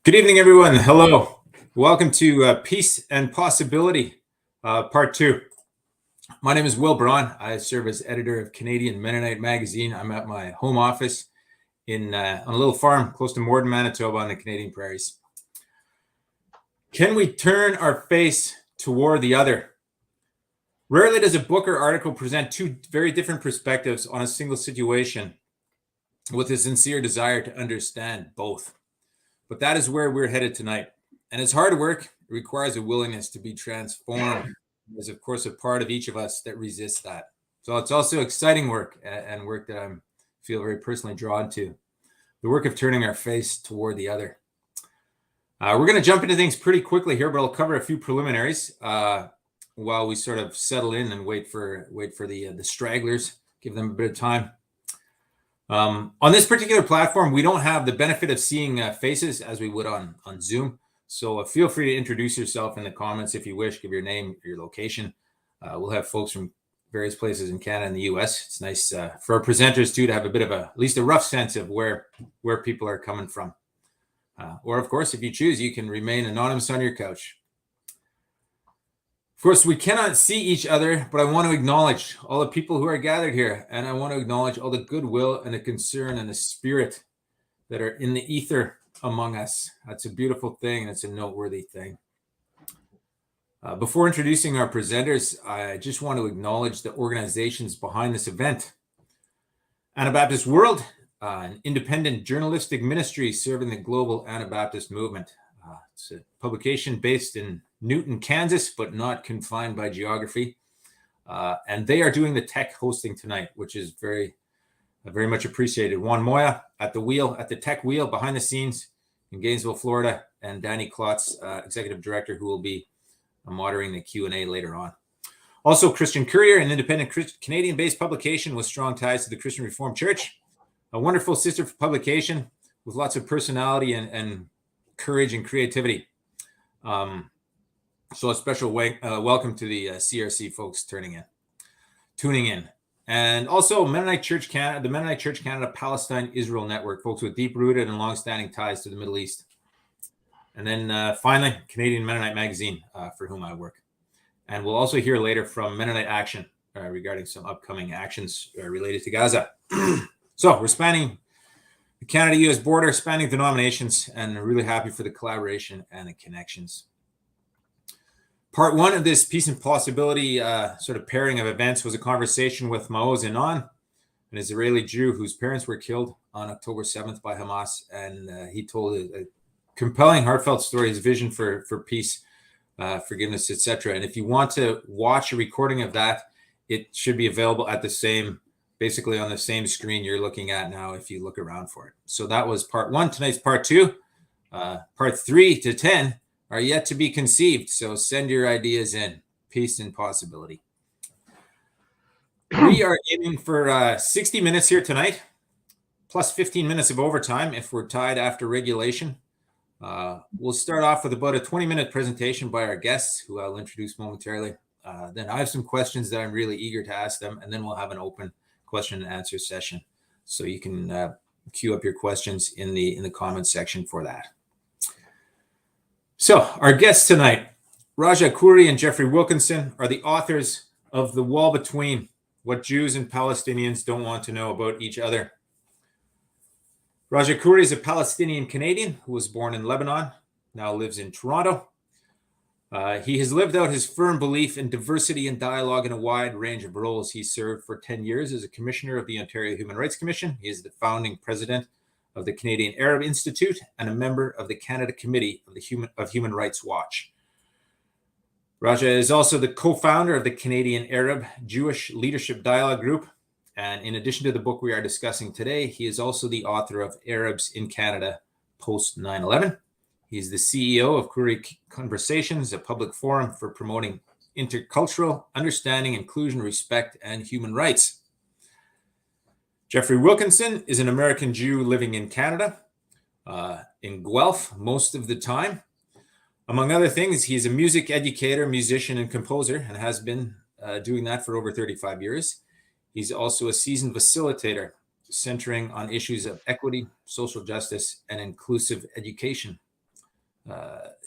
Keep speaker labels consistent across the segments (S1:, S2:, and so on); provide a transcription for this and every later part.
S1: Good evening, everyone. Hello. Welcome to Peace and Possibility, Part 2. My name is Will Braun. I serve as editor of Canadian Mennonite Magazine. I'm at my home office on a little farm close to Morden, Manitoba on the Canadian prairies. Can we turn our face toward the other? Rarely does a book or article present two very different perspectives on a single situation with a sincere desire to understand both. But that is where we're headed tonight. And it's hard work. It requires a willingness to be transformed. There's, of course, a part of each of us that resists that. So it's also exciting work and work that I feel very personally drawn to. The work of turning our face toward the other. We're going to jump into things pretty quickly here, but I'll cover a few preliminaries while we sort of settle in and wait for the stragglers, give them a bit of time. On this particular platform, we don't have the benefit of seeing faces as we would on Zoom. So feel free to introduce yourself in the comments if you wish. Give your name, your location. We'll have folks from various places in Canada and the US. It's nice for our presenters too to have a bit of at least a rough sense of where people are coming from. Or of course, if you choose, you can remain anonymous on your couch. Of course, we cannot see each other, but I want to acknowledge all the people who are gathered here. And I want to acknowledge all the goodwill and the concern and the spirit that are in the ether among us. That's a beautiful thing. And it's a noteworthy thing. Before introducing our presenters, I just want to acknowledge the organizations behind this event. Anabaptist World, an independent journalistic ministry serving the global Anabaptist movement. It's a publication based in Newton, Kansas, but not confined by geography. And they are doing the tech hosting tonight, which is very, very much appreciated. Juan Moya at the tech wheel behind the scenes in Gainesville, Florida, and Danny Klotz, executive director, who will be moderating the Q&A later on. Also, Christian Courier, an independent Canadian-based publication with strong ties to the Christian Reformed Church. A wonderful sister publication with lots of personality and courage and creativity. So a special welcome to the CRC folks tuning in. And also Mennonite Church Canada, the Mennonite Church Canada Palestine-Israel Network, folks with deep-rooted and long-standing ties to the Middle East. And then finally, Canadian Mennonite Magazine, for whom I work. And we'll also hear later from Mennonite Action regarding some upcoming actions related to Gaza. So we're spanning the Canada-US border, spanning denominations, and really happy for the collaboration and the connections. Part 1 of this Peace and Possibility sort of pairing of events was a conversation with Maoz Inon, an Israeli Jew whose parents were killed on October 7th by Hamas. And he told a compelling, heartfelt story, his vision for peace, forgiveness, etc. And if you want to watch a recording of that, it should be available at basically on the same screen you're looking at now if you look around for it. So that was part 1. Tonight's part 2. Part 3 to 10 are yet to be conceived. So send your ideas in. Peace and Possibility. We are aiming for 60 minutes here tonight, plus 15 minutes of overtime if we're tied after regulation. We'll start off with about a 20-minute presentation by our guests, who I'll introduce momentarily. Then I have some questions that I'm really eager to ask them, and then we'll have an open question and answer session. So you can queue up your questions in the comments section for that. So our guests tonight, Khouri and Jeffrey Wilkinson, are the authors of The Wall Between: What Jews and Palestinians Don't Want to Know About Each Other. Khouri is a Palestinian Canadian who was born in Lebanon, now lives in Toronto. He has lived out his firm belief in diversity and dialogue in a wide range of roles. He served for 10 years as a commissioner of the Ontario Human Rights Commission. He is the founding president of the Canadian Arab Institute and a member of the Canada Committee of Human Rights Watch. Raja is also the co-founder of the Canadian Arab Jewish Leadership Dialogue Group. And in addition to the book we are discussing today, he is also the author of Arabs in Canada Post 9/11. He's the CEO of Khouri Conversations, a public forum for promoting intercultural understanding, inclusion, respect, and human rights. Jeffrey Wilkinson is an American Jew living in Canada, in Guelph most of the time. Among other things, he is a music educator, musician, and composer, and has been doing that for over 35 years. He's also a seasoned facilitator, centering on issues of equity, social justice, and inclusive education.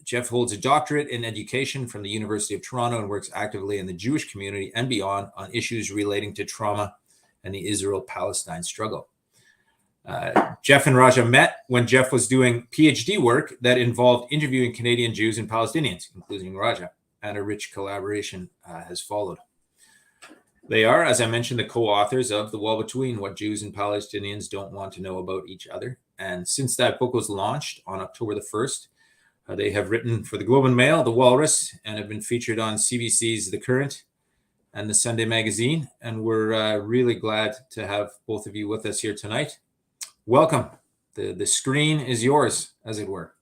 S1: Jeff holds a doctorate in education from the University of Toronto and works actively in the Jewish community and beyond on issues relating to trauma and the Israel-Palestine struggle. Jeff and Raja met when Jeff was doing PhD work that involved interviewing Canadian Jews and Palestinians, including Raja, and a rich collaboration has followed. They are, as I mentioned, the co-authors of The Wall Between: What Jews and Palestinians Don't Want to Know About Each Other. And since that book was launched on October the 1st, they have written for the Globe and Mail, The Walrus, and have been featured on CBC's The Current and the Sunday Magazine. And we're really glad to have both of you with us here tonight. Welcome. The screen is yours, as it were.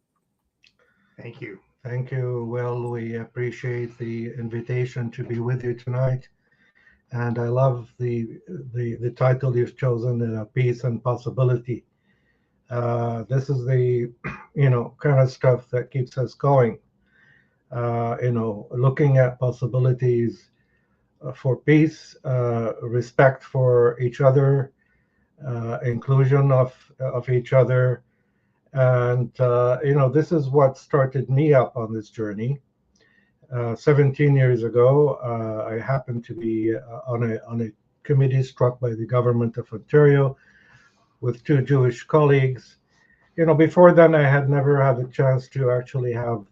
S2: Thank you. Thank you. Well, we appreciate the invitation to be with you tonight. And I love the title you've chosen, Peace and Possibility. This is the, kind of stuff that keeps us going. Looking at possibilities for peace, respect for each other, inclusion of each other. And, this is what started me up on this journey. 17 years ago, I happened to be on a committee struck by the government of Ontario with two Jewish colleagues. Before then, I had never had a chance to actually have,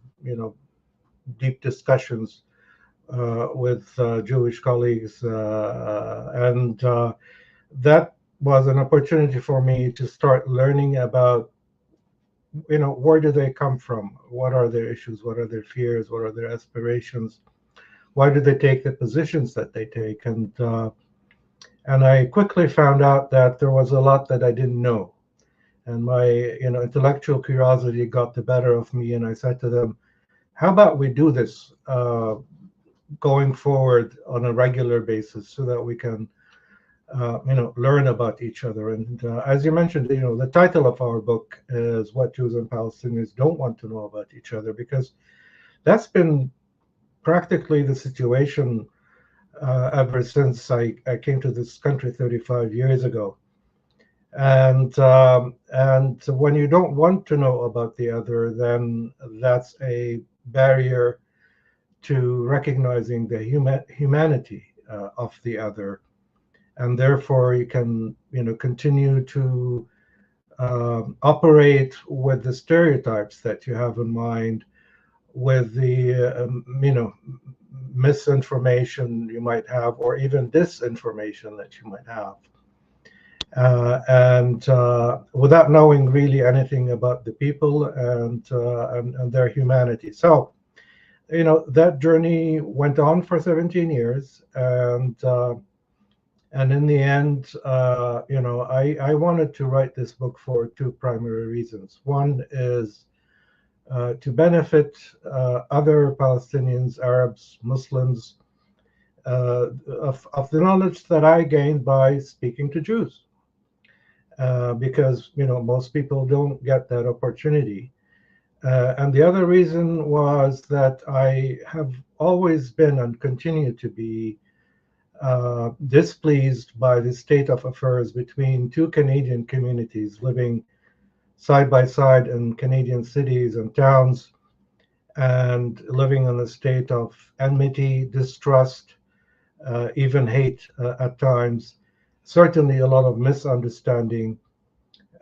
S2: deep discussions with Jewish colleagues. And that was an opportunity for me to start learning about where do they come from? What are their issues? What are their fears? What are their aspirations? Why do they take the positions that they take? And I quickly found out that there was a lot that I didn't know. And my intellectual curiosity got the better of me. And I said to them, how about we do this going forward on a regular basis so that we can learn about each other. And as you mentioned, the title of our book is What Jews and Palestinians Don't Want to Know About Each Other, because that's been practically the situation ever since I came to this country 35 years ago. And when you don't want to know about the other, then that's a barrier to recognizing the humanity of the other. And therefore, you can, continue to operate with the stereotypes that you have in mind, with the, misinformation you might have, or even disinformation that you might have, and without knowing really anything about the people and their humanity. So, that journey went on for 17 years, and in the end, I wanted to write this book for two primary reasons. One is to benefit other Palestinians, Arabs, Muslims, of the knowledge that I gained by speaking to Jews, because most people don't get that opportunity. And the other reason was that I have always been and continue to be displeased by the state of affairs between two Canadian communities living side by side in Canadian cities and towns, and living in a state of enmity, distrust, even hate at times, certainly a lot of misunderstanding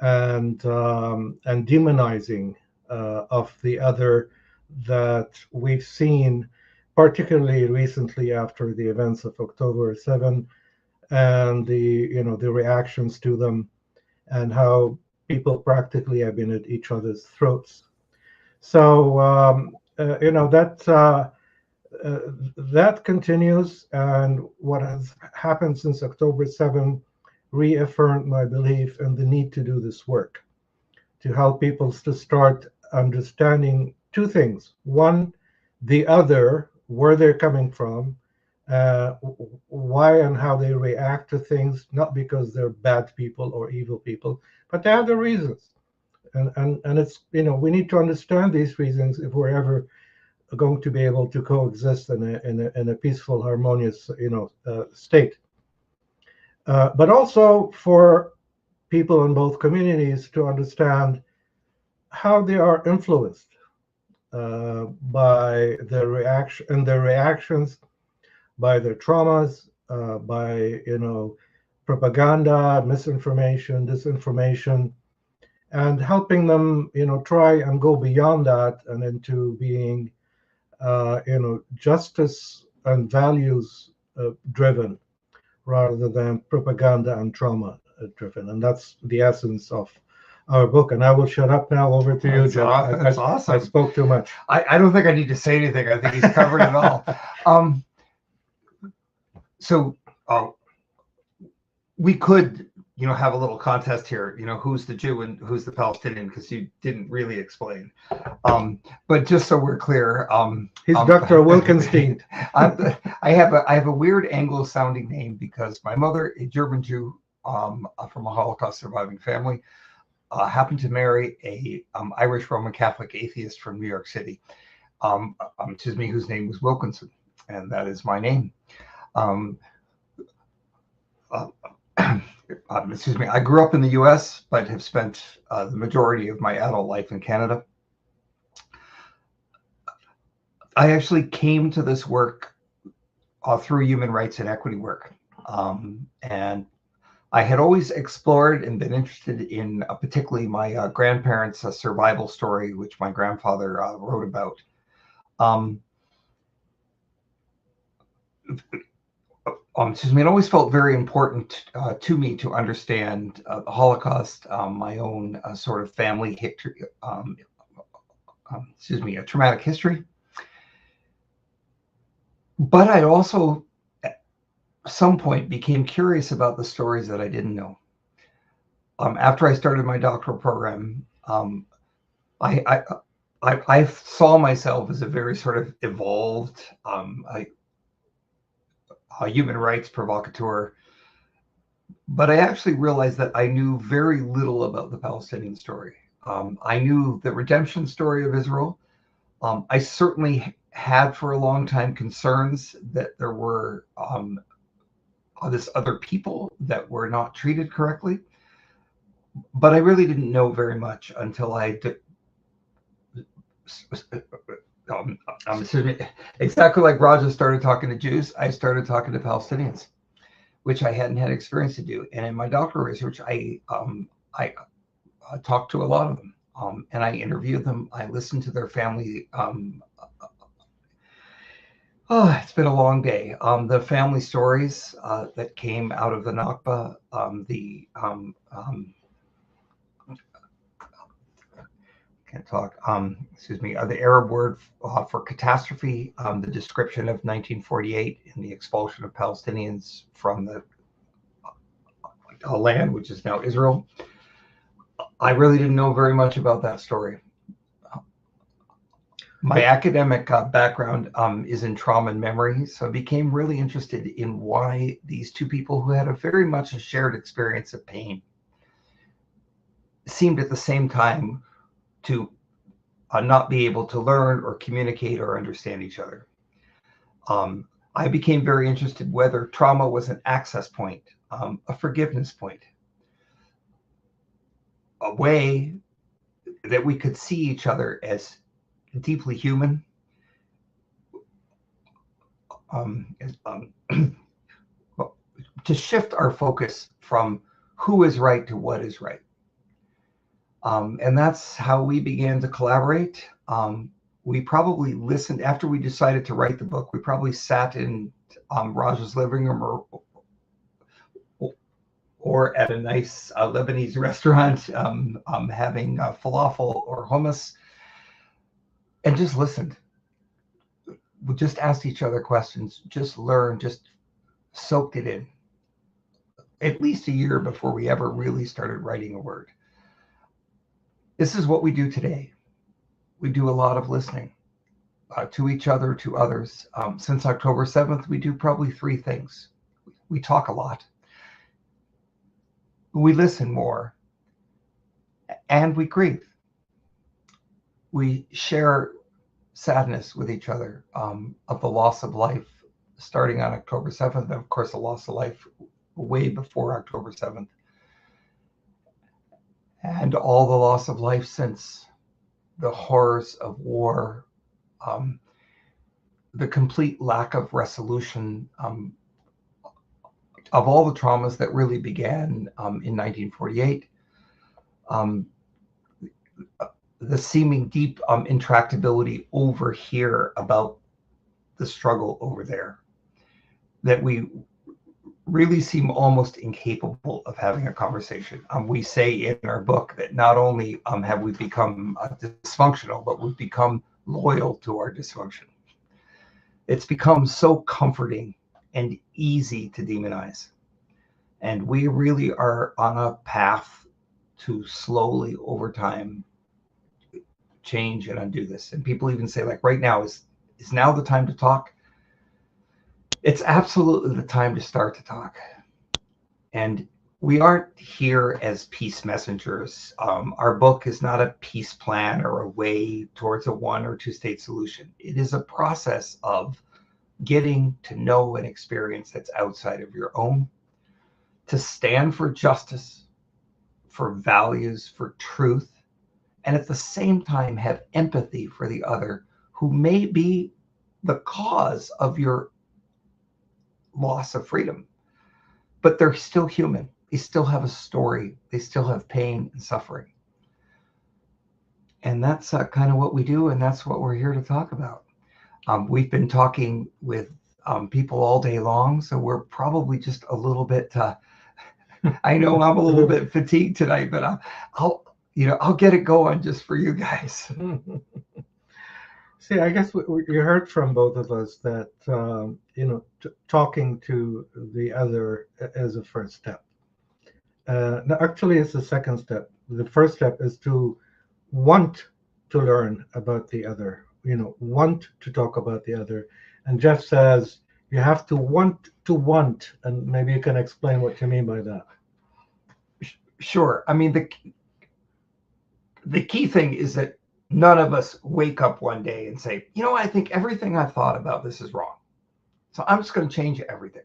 S2: and demonizing of the other that we've seen, particularly recently after the events of October 7 and the reactions to them, and how people practically have been at each other's throats. So that continues, and what has happened since October 7 reaffirmed my belief in the need to do this work, to help people to start understanding two things. One, the other, where they're coming from, why and how they react to things, not because they're bad people or evil people, but they have their reasons. And it's, we need to understand these reasons if we're ever going to be able to coexist in a peaceful, harmonious, state. But also for people in both communities to understand how they are influenced by their reactions, by their traumas, by propaganda, misinformation, disinformation, and helping them try and go beyond that and into being justice and values driven rather than propaganda and trauma driven. And that's the essence of our book. And I will shut up now. Over to you, Jeff.
S3: That's awesome.
S2: I spoke too much.
S3: I don't think I need to say anything. I think he's covered it all. So we could, have a little contest here, who's the Jew and who's the Palestinian, because you didn't really explain. But just so we're clear,
S2: he's Dr. Wilkinson.
S3: I have a weird Anglo-sounding name because my mother, a German Jew from a Holocaust surviving family, happened to marry a Irish Roman Catholic atheist from New York City, whose name was Wilkinson, and that is my name. I grew up in the U.S., but have spent the majority of my adult life in Canada. I actually came to this work through human rights and equity work. And I had always explored and been interested in particularly my grandparents' survival story, which my grandfather wrote about. It always felt very important to me to understand the Holocaust, my own sort of family history, a traumatic history. But I also, at some point, became curious about the stories that I didn't know. After I started my doctoral program, I saw myself as a very sort of evolved, a human rights provocateur, but I actually realized that I knew very little about the Palestinian story. I knew the redemption story of Israel. I certainly had for a long time concerns that there were this other people that were not treated correctly, but I really didn't know very much until exactly like Raja started talking to Jews, I started talking to Palestinians, which I hadn't had experience to do. And in my doctoral research, I talked to a lot of them, and I interviewed them. I listened to their family. It's been a long day. The family stories that came out of the Nakba, the Arab word for catastrophe, the description of 1948 and the expulsion of Palestinians from the land, which is now Israel. I really didn't know very much about that story. My academic background is in trauma and memory, so I became really interested in why these two people who had very much a shared experience of pain seemed at the same time to not be able to learn or communicate or understand each other. I became very interested whether trauma was an access point, a forgiveness point, a way that we could see each other as deeply human, to shift our focus from who is right to what is right. And that's how we began to collaborate. We probably listened, after we decided to write the book, we probably sat in Raja's living room or at a nice Lebanese restaurant having falafel or hummus, and just listened. We just asked each other questions, just learned, just soaked it in. At least a year before we ever really started writing a word. This is what we do today. We do a lot of listening to each other, to others. Since October 7th, we do probably three things. We talk a lot. We listen more. And we grieve. We share sadness with each other of the loss of life starting on October 7th, and of course, the loss of life way before October 7th. And all the loss of life since, the horrors of war, the complete lack of resolution of all the traumas that really began in 1948, the seeming deep intractability over here about the struggle over there, that we really seem almost incapable of having a conversation. We say in our book that not only have we become dysfunctional, but we've become loyal to our dysfunction. It's become so comforting and easy to demonize. And we really are on a path to slowly, over time, change and undo this. And people even say, like, right now, is now the time to talk? It's absolutely the time to start to talk. And we aren't here as peace messengers. Our book is not a peace plan or a way towards a 1 or 2 state solution. It is a process of getting to know an experience that's outside of your own, to stand for justice, for values, for truth, and at the same time have empathy for the other who may be the cause of your loss of freedom, but they're still human. They still have a story. They still have pain and suffering. And that's kind of what we do, and that's what we're here to talk about. We've been talking with people all day long, so we're probably just a little bit, I know I'm a little bit fatigued tonight, but I'll get it going just for you guys.
S2: See, I guess you heard from both of us that, talking to the other is a first step. No, actually, it's the second step. The first step is to want to learn about the other, want to talk about the other. And Jeff says you have to want, and maybe you can explain what you mean by that.
S3: Sure. I mean, the key thing is that none of us wake up one day and say, I think everything I thought about this is wrong, so I'm just going to change everything.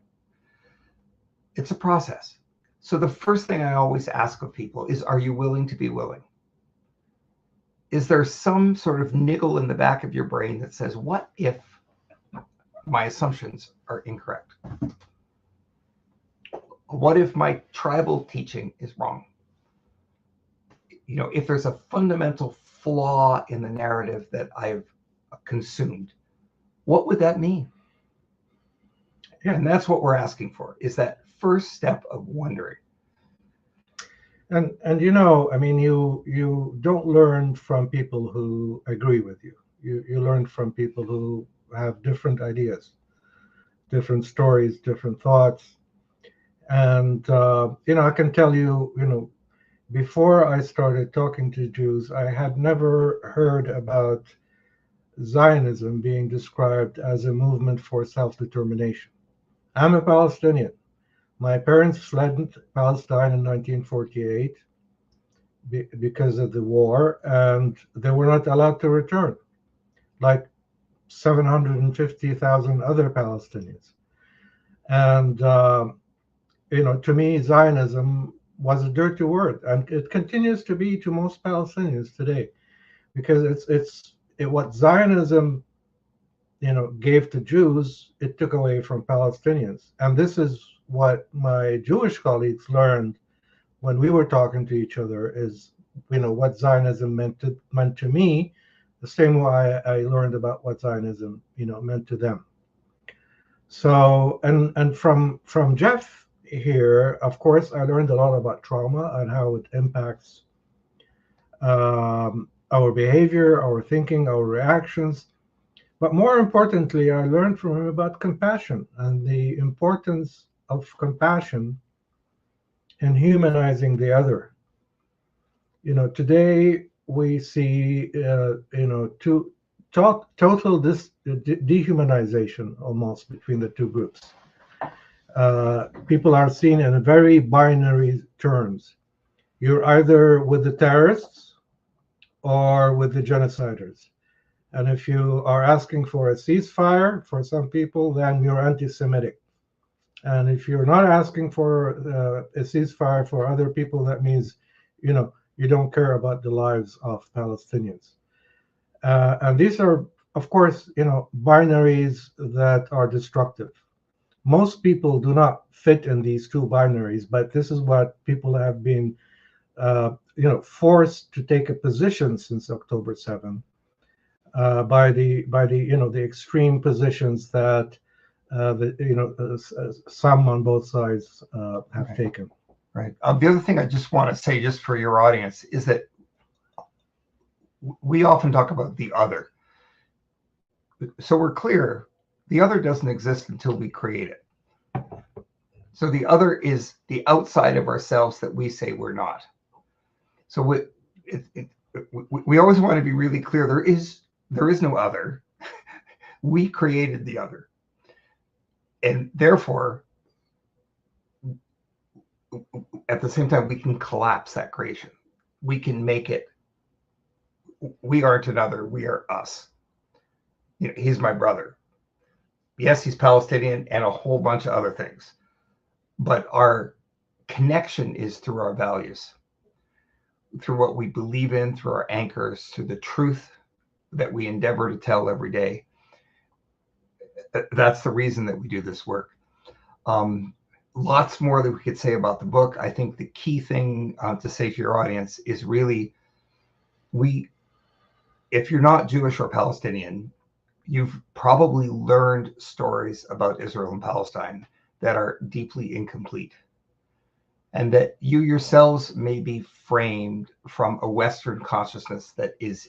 S3: It's a process. So the first thing I always ask of people is, are you willing to be willing? Is there some sort of niggle in the back of your brain that says, what if my assumptions are incorrect? What if my tribal teaching is wrong? If there's a fundamental flaw in the narrative that I've consumed, what would that mean? Yeah. And that's what we're asking for, is that first step of wondering.
S2: And I mean, you don't learn from people who agree with you. You learn from people who have different ideas, different stories, different thoughts. And I can tell you, before I started talking to Jews, I had never heard about Zionism being described as a movement for self-determination. I'm a Palestinian. My parents fled Palestine in 1948 because of the war, and they were not allowed to return, like 750,000 other Palestinians. And, to me, Zionism was a dirty word, and it continues to be to most Palestinians today, because it's what Zionism gave to Jews, it took away from Palestinians. And this is what my Jewish colleagues learned when we were talking to each other, is what Zionism meant to me, the same way I learned about what Zionism meant to them. So and from Jeff here, of course, I learned a lot about trauma and how it impacts our behavior, our thinking, our reactions. But more importantly, I learned from him about compassion and the importance of compassion in humanizing the other. Today we see, total dehumanization almost between the two groups. People are seen in very binary terms. You're either with the terrorists or with the genociders. And if you are asking for a ceasefire for some people, then you're anti-Semitic. And if you're not asking for a ceasefire for other people, that means, you don't care about the lives of Palestinians. And these are, of course, binaries that are destructive. Most people do not fit in these two binaries, but this is what people have been, forced to take a position since October 7th by the extreme positions that some on both sides have taken.
S3: Right. The other thing I just want to say, just for your audience, is that we often talk about the other. So we're clear, the other doesn't exist until we create it. So the other is the outside of ourselves that we say we're not. So we always want to be really clear. There is no other. We created the other. And therefore, at the same time, we can collapse that creation. We can make it, we aren't another, we are us. He's my brother. Yes, he's Palestinian and a whole bunch of other things. But our connection is through our values, through what we believe in, through our anchors, through the truth that we endeavor to tell every day. That's the reason that we do this work. Lots more that we could say about the book. I think the key thing to say to your audience is really, if you're not Jewish or Palestinian, you've probably learned stories about Israel and Palestine that are deeply incomplete, and that you yourselves may be framed from a Western consciousness that is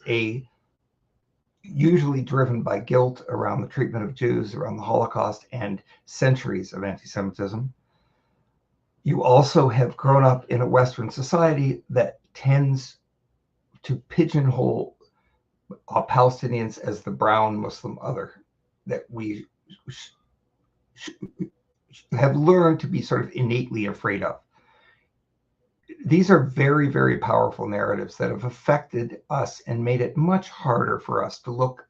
S3: usually driven by guilt around the treatment of Jews, around the Holocaust, and centuries of anti-Semitism. You also have grown up in a Western society that tends to pigeonhole Palestinians as the brown Muslim other, that we have learned to be sort of innately afraid of. These are very, very powerful narratives that have affected us and made it much harder for us to look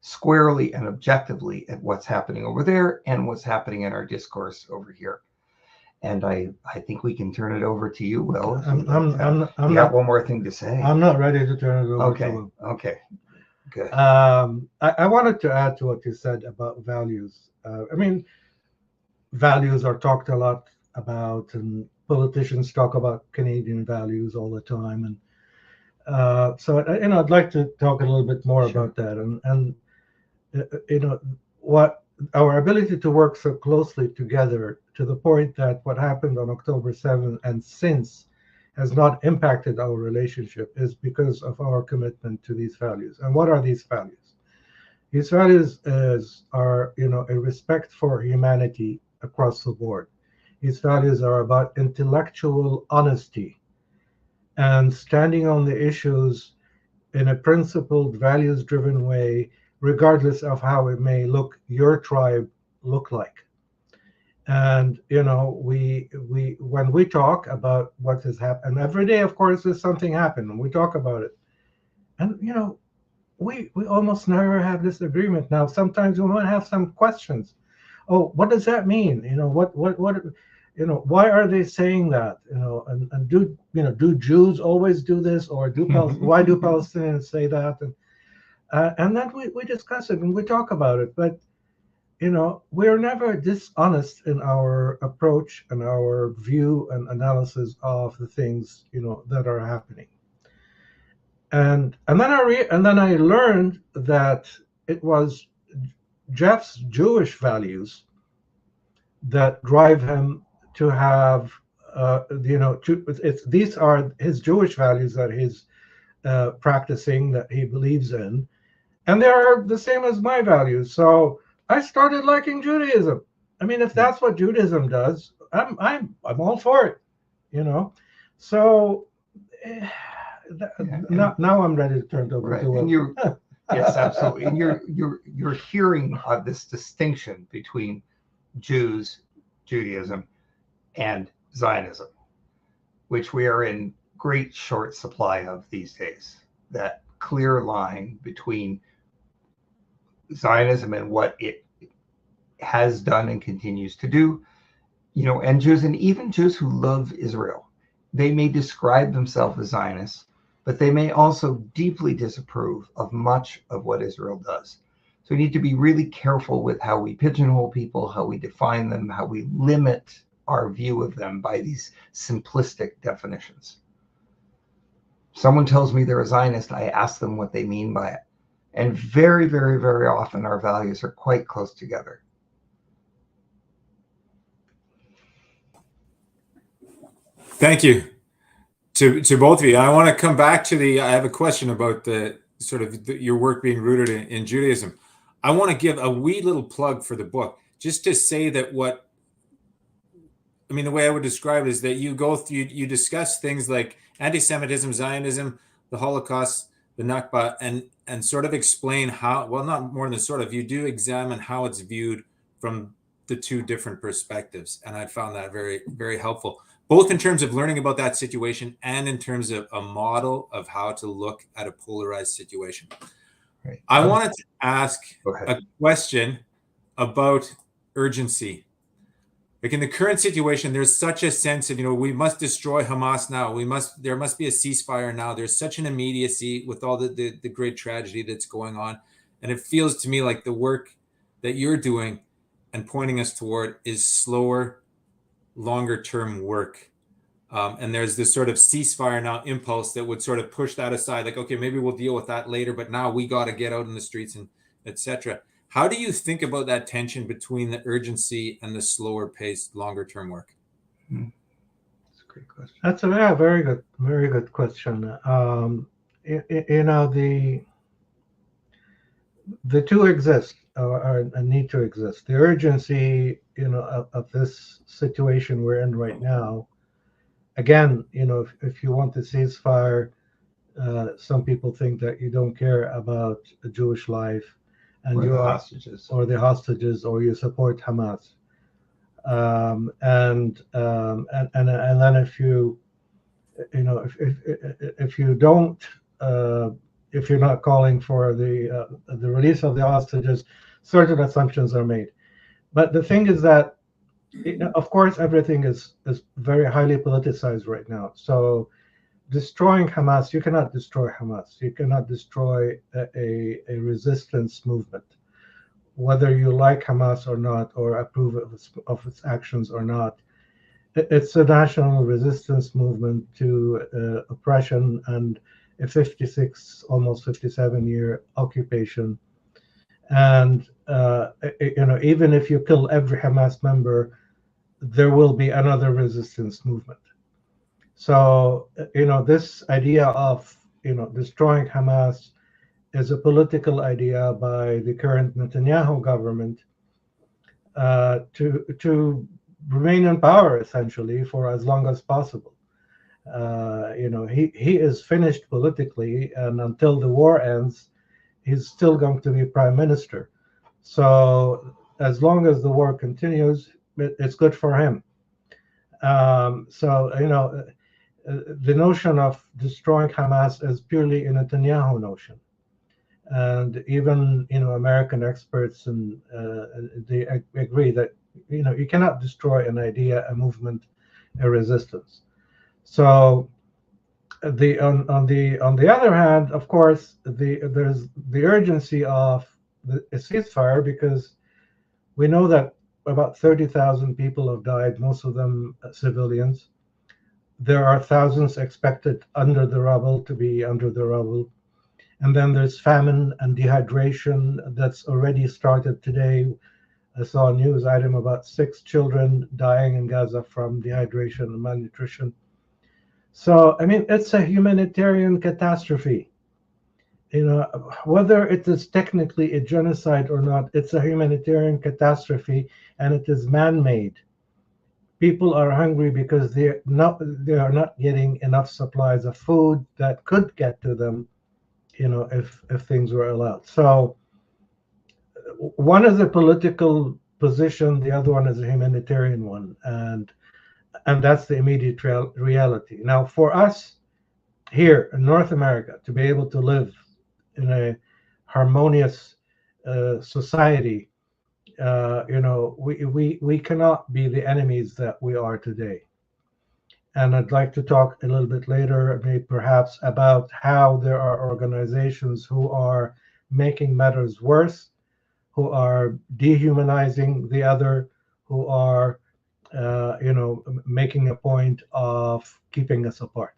S3: squarely and objectively at what's happening over there and what's happening in our discourse over here. And I think we can turn it over to you, Will.
S2: I'm
S3: you got one more thing to say.
S2: I'm not ready to turn it over
S3: okay.
S2: to Will.
S3: Okay. Good.
S2: I wanted to add to what you said about values. Values are talked a lot about, and politicians talk about Canadian values all the time. And so I'd like to talk a little bit more about that. And what our ability to work so closely together, to the point that what happened on October 7th and since has not impacted our relationship, is because of our commitment to these values. And what are these values? These values are a respect for humanity across the board. These values are about intellectual honesty and standing on the issues in a principled, values-driven way, regardless of how it may look, your tribe look like. And we when we talk about what has happened, and every day, of course, there's something happened, and we talk about it. And we almost never have this agreement. Now, sometimes we might have some questions. Oh, what does that mean? What why are they saying that? And do Jews always do this, or why do Palestinians say that? And then we discuss it and we talk about it. But we're never dishonest in our approach and our view and analysis of the things that are happening. And then I learned that it was Jeff's Jewish values that drive him to have these are his Jewish values that he's practicing, that he believes in, and they are the same as my values. So I started liking Judaism. If that's what Judaism does, I'm all for it. So now I'm ready to turn it over to Will.
S3: Yes, absolutely. And you're hearing this distinction between Jews, Judaism, and Zionism, which we are in great short supply of these days. That clear line between Zionism and what it has done and continues to do, and Jews, and even Jews who love Israel, they may describe themselves as Zionists, but they may also deeply disapprove of much of what Israel does. So we need to be really careful with how we pigeonhole people, how we define them, how we limit our view of them by these simplistic definitions. Someone tells me they're a Zionist, I ask them what they mean by it. And very, very, very often our values are quite close together.
S1: Thank you to both of you. I want to come back to I have a question about the sort of your work being rooted in Judaism. I want to give a wee little plug for the book, just to say that the way I would describe it is that you go through, you discuss things like anti-Semitism, Zionism, the Holocaust, the Nakba, and sort of explain how, well, not more than sort of, you do examine how it's viewed from the two different perspectives. And I found that very, very helpful, both in terms of learning about that situation and in terms of a model of how to look at a polarized situation.
S3: Right.
S1: I wanted to ask a question about urgency. Like in the current situation, there's such a sense of, we must destroy Hamas now. There must be a ceasefire now. There's such an immediacy with all the great tragedy that's going on. And it feels to me like the work that you're doing and pointing us toward is slower, longer term work. And there's this sort of ceasefire now impulse that would sort of push that aside. Like, okay, maybe we'll deal with that later, but now we got to get out in the streets and etc. How do you think about that tension between the urgency and the slower paced, longer term work?
S3: That's a great question.
S2: That's a very good question. The two exist or need to exist. The urgency, of this situation we're in right now. Again, if you want to ceasefire, some people think that you don't care about a Jewish life, and
S3: or
S2: you
S3: the
S2: are
S3: hostages,
S2: or you support Hamas. And then if you don't, if you're not calling for the release of the hostages, certain assumptions are made. But the thing is that, of course, everything is very highly politicized right now. So destroying Hamas, you cannot destroy Hamas. You cannot destroy a resistance movement, whether you like Hamas or not, or approve of its actions or not. It's a national resistance movement to oppression and a 56, almost 57-year occupation. And even if you kill every Hamas member, there will be another resistance movement. So this idea of destroying Hamas is a political idea by the current Netanyahu government to remain in power essentially for as long as possible. He is finished politically, and until the war ends, he's still going to be prime minister. So as long as the war continues, it's good for him. The notion of destroying Hamas is purely a Netanyahu notion. And even American experts and they agree that you cannot destroy an idea, a movement, a resistance. So on the other hand, of course, there's the urgency of a ceasefire, because we know that about 30,000 people have died, most of them civilians. There are thousands expected under the rubble to be under the rubble. And then there's famine and dehydration that's already started today. I saw a news item about 6 children dying in Gaza from dehydration and malnutrition. So, it's a humanitarian catastrophe. Whether it is technically a genocide or not, it's a humanitarian catastrophe, and it is man-made. People are hungry because they are not getting enough supplies of food that could get to them, if things were allowed. So one is a political position, the other one is a humanitarian one, and that's the immediate reality. Now, for us here in North America to be able to live in a harmonious society, we cannot be the enemies that we are today. And I'd like to talk a little bit later, maybe perhaps, about how there are organizations who are making matters worse, who are dehumanizing the other, who are, making a point of keeping us apart.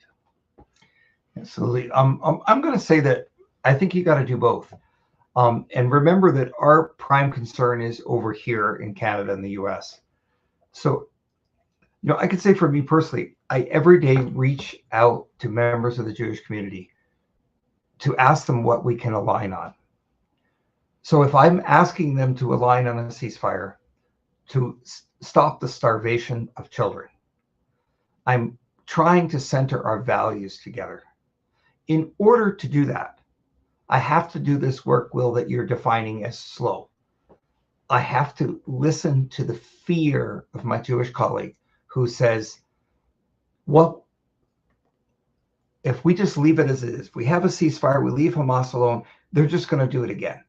S3: Absolutely. I'm going to say that I think you got to do both. And remember that our prime concern is over here in Canada and the US. So, I could say for me personally, I every day reach out to members of the Jewish community to ask them what we can align on. So if I'm asking them to align on a ceasefire to stop the starvation of children, I'm trying to center our values together. In order to do that, I have to do this work, Will, that you're defining as slow. I have to listen to the fear of my Jewish colleague who says, well, if we just leave it as it is, we have a ceasefire, we leave Hamas alone, they're just going to do it again.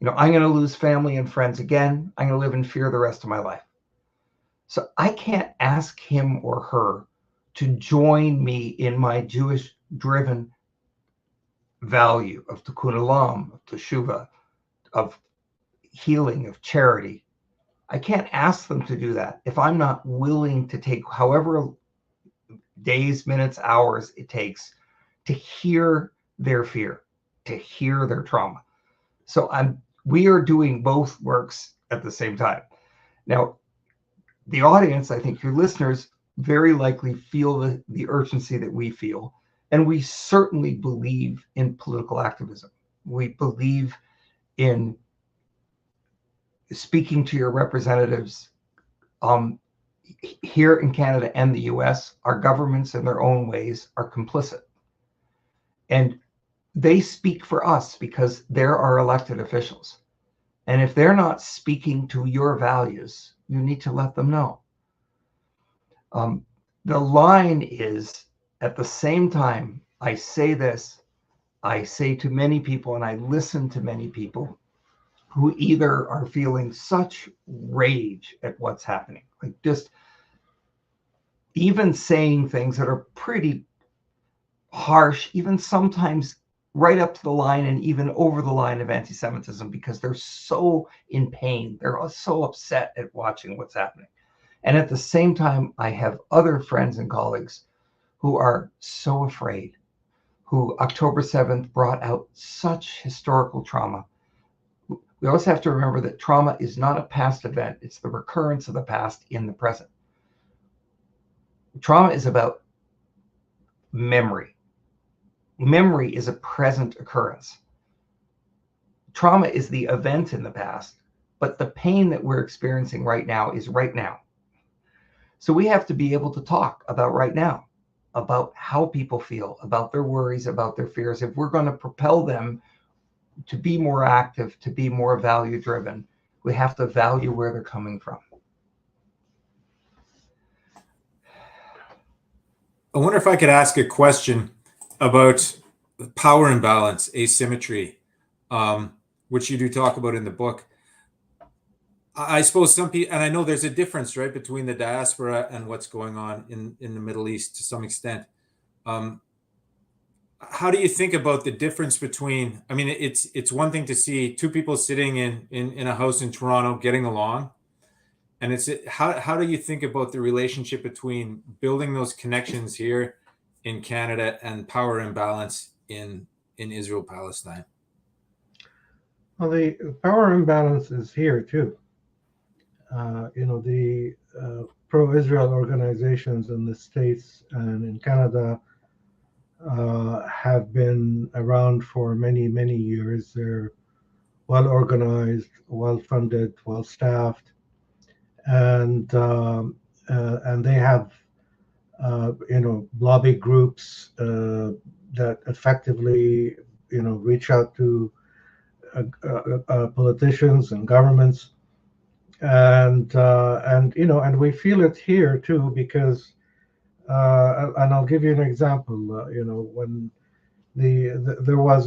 S3: I'm going to lose family and friends again. I'm going to live in fear the rest of my life. So I can't ask him or her to join me in my Jewish-driven value of tikkun olam, of teshuvah, of healing, of charity. I can't ask them to do that if I'm not willing to take however days, minutes, hours it takes to hear their fear, to hear their trauma. So we are doing both works at the same time. Now, the audience, I think your listeners very likely feel the urgency that we feel. And we certainly believe in political activism. We believe in speaking to your representatives. Here in Canada and the US, our governments in their own ways are complicit. And they speak for us because they're our elected officials. And if they're not speaking to your values, you need to let them know. The line is, at the same time I say this, I say to many people and I listen to many people who either are feeling such rage at what's happening, like just even saying things that are pretty harsh, even sometimes right up to the line and even over the line of anti-Semitism, because they're so in pain. They're so upset at watching what's happening. And at the same time, I have other friends and colleagues who are so afraid, who October 7th brought out such historical trauma. We also have to remember that trauma is not a past event. It's the recurrence of the past in the present. Trauma is about memory. Memory is a present occurrence. Trauma is the event in the past, but the pain that we're experiencing right now is right now. So we have to be able to talk about right now, about how people feel, about their worries, about their fears. If we're going to propel them to be more active, to be more value-driven, we have to value where they're coming from.
S1: I wonder if I could ask a question about power imbalance, asymmetry, which you do talk about in the book. I suppose some people, and I know there's a difference, right, between the diaspora and what's going on in the Middle East to some extent. How do you think about the difference between, I mean, it's one thing to see two people sitting in a house in Toronto getting along. And how do you think about the relationship between building those connections here in Canada and power imbalance in Israel, Palestine?
S2: Well, the power imbalance is here too. The pro-Israel organizations in the States and in Canada have been around for many, many years. They're well organized, well funded, well staffed, and they have lobby groups that effectively reach out to politicians and governments, and we feel it here too, because and I'll give you an example. When there was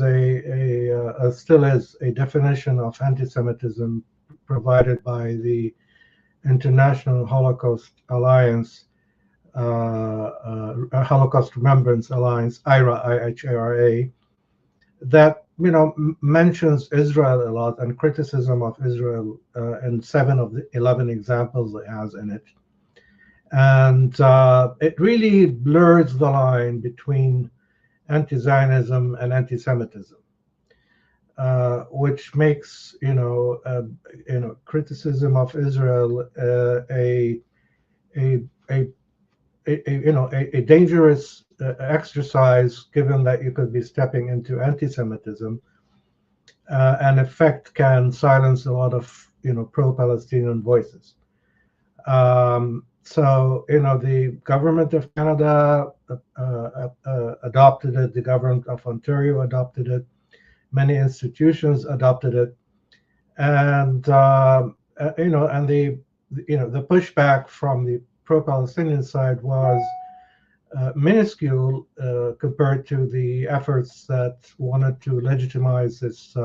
S2: still is a definition of anti-Semitism provided by the International Holocaust Alliance Holocaust Remembrance Alliance, IHRA, IHRA, that mentions Israel a lot and criticism of Israel in 7 of the 11 examples it has in it. And it really blurs the line between anti-Zionism and anti-Semitism, which makes criticism of Israel a dangerous exercise, given that you could be stepping into anti-Semitism. And effect can silence a lot of pro-Palestinian voices. So the government of Canada adopted it. The government of Ontario adopted it. Many institutions adopted it, and and the pushback from the pro-Palestinian side was minuscule compared to the efforts that wanted to legitimize this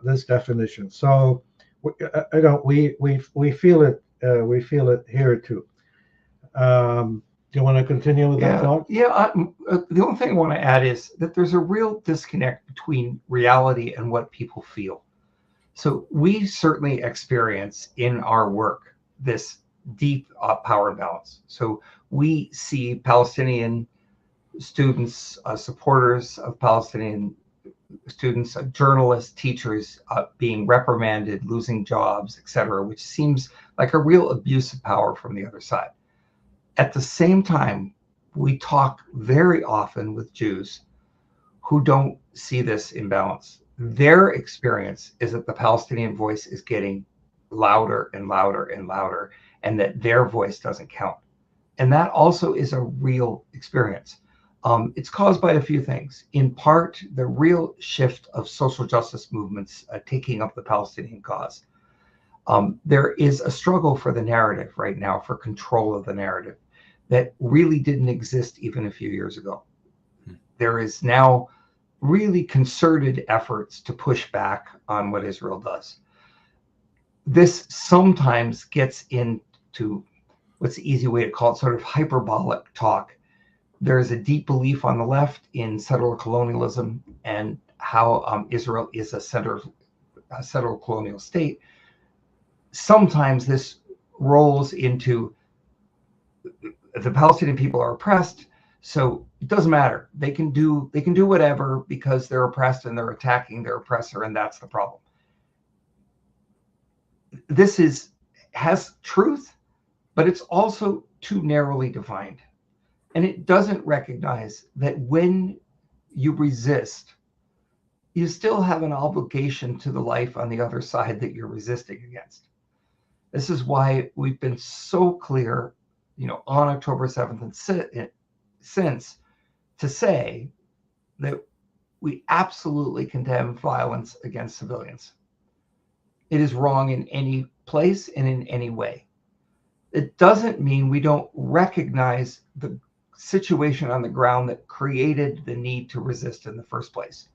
S2: this definition. So we feel it. We feel it here too. Do you want to continue with that thought?
S3: Yeah. The only thing I want to add is that there's a real disconnect between reality and what people feel. So we certainly experience in our work this deep power imbalance. So we see Palestinian students, supporters of Palestinian students, journalists, teachers being reprimanded, losing jobs, etc., which seems like a real abuse of power from the other side. At the same time, we talk very often with Jews who don't see this imbalance. Their experience is that the Palestinian voice is getting louder and louder and louder, and that their voice doesn't count. And that also is a real experience. It's caused by a few things. In part, the real shift of social justice movements taking up the Palestinian cause. There is a struggle for the narrative right now, for control of the narrative, that really didn't exist even a few years ago. There is now really concerted efforts to push back on what Israel does. This sometimes gets into, what's the easy way to call it, sort of hyperbolic talk. There is a deep belief on the left in settler colonialism and how Israel is a settler colonial state. Sometimes this rolls into the Palestinian people are oppressed, so it doesn't matter. They can do whatever because they're oppressed and they're attacking their oppressor, and that's the problem. This has truth, but it's also too narrowly defined. And it doesn't recognize that when you resist, you still have an obligation to the life on the other side that you're resisting against. This is why we've been so clear, on October 7th and since, to say that we absolutely condemn violence against civilians. It is wrong in any place and in any way. It doesn't mean we don't recognize the situation on the ground that created the need to resist in the first place.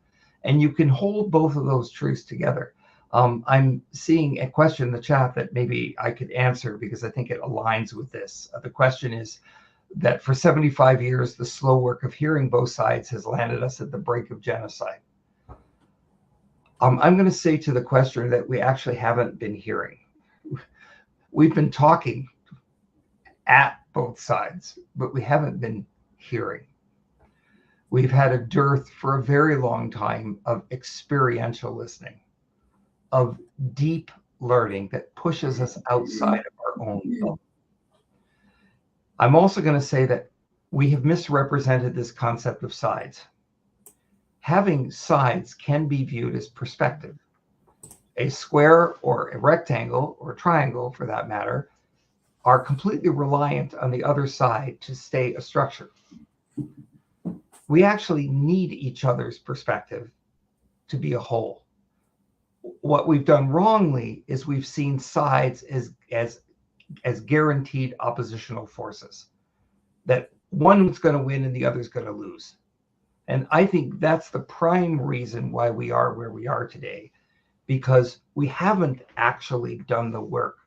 S3: And you can hold both of those truths together. I'm seeing a question in the chat that maybe I could answer because I think it aligns with this. The question is that for 75 years, the slow work of hearing both sides has landed us at the brink of genocide. I'm going to say to the questioner that we actually haven't been hearing. We've been talking at both sides, but we haven't been hearing. We've had a dearth for a very long time of experiential listening, of deep learning that pushes us outside of our own self. I'm also going to say that we have misrepresented this concept of sides. Having sides can be viewed as perspective. A square or a rectangle or a triangle, for that matter, are completely reliant on the other side to stay a structure. We actually need each other's perspective to be a whole. What we've done wrongly is we've seen sides as guaranteed oppositional forces, that one's going to win and the other's going to lose. And I think that's the prime reason why we are where we are today, because we haven't actually done the work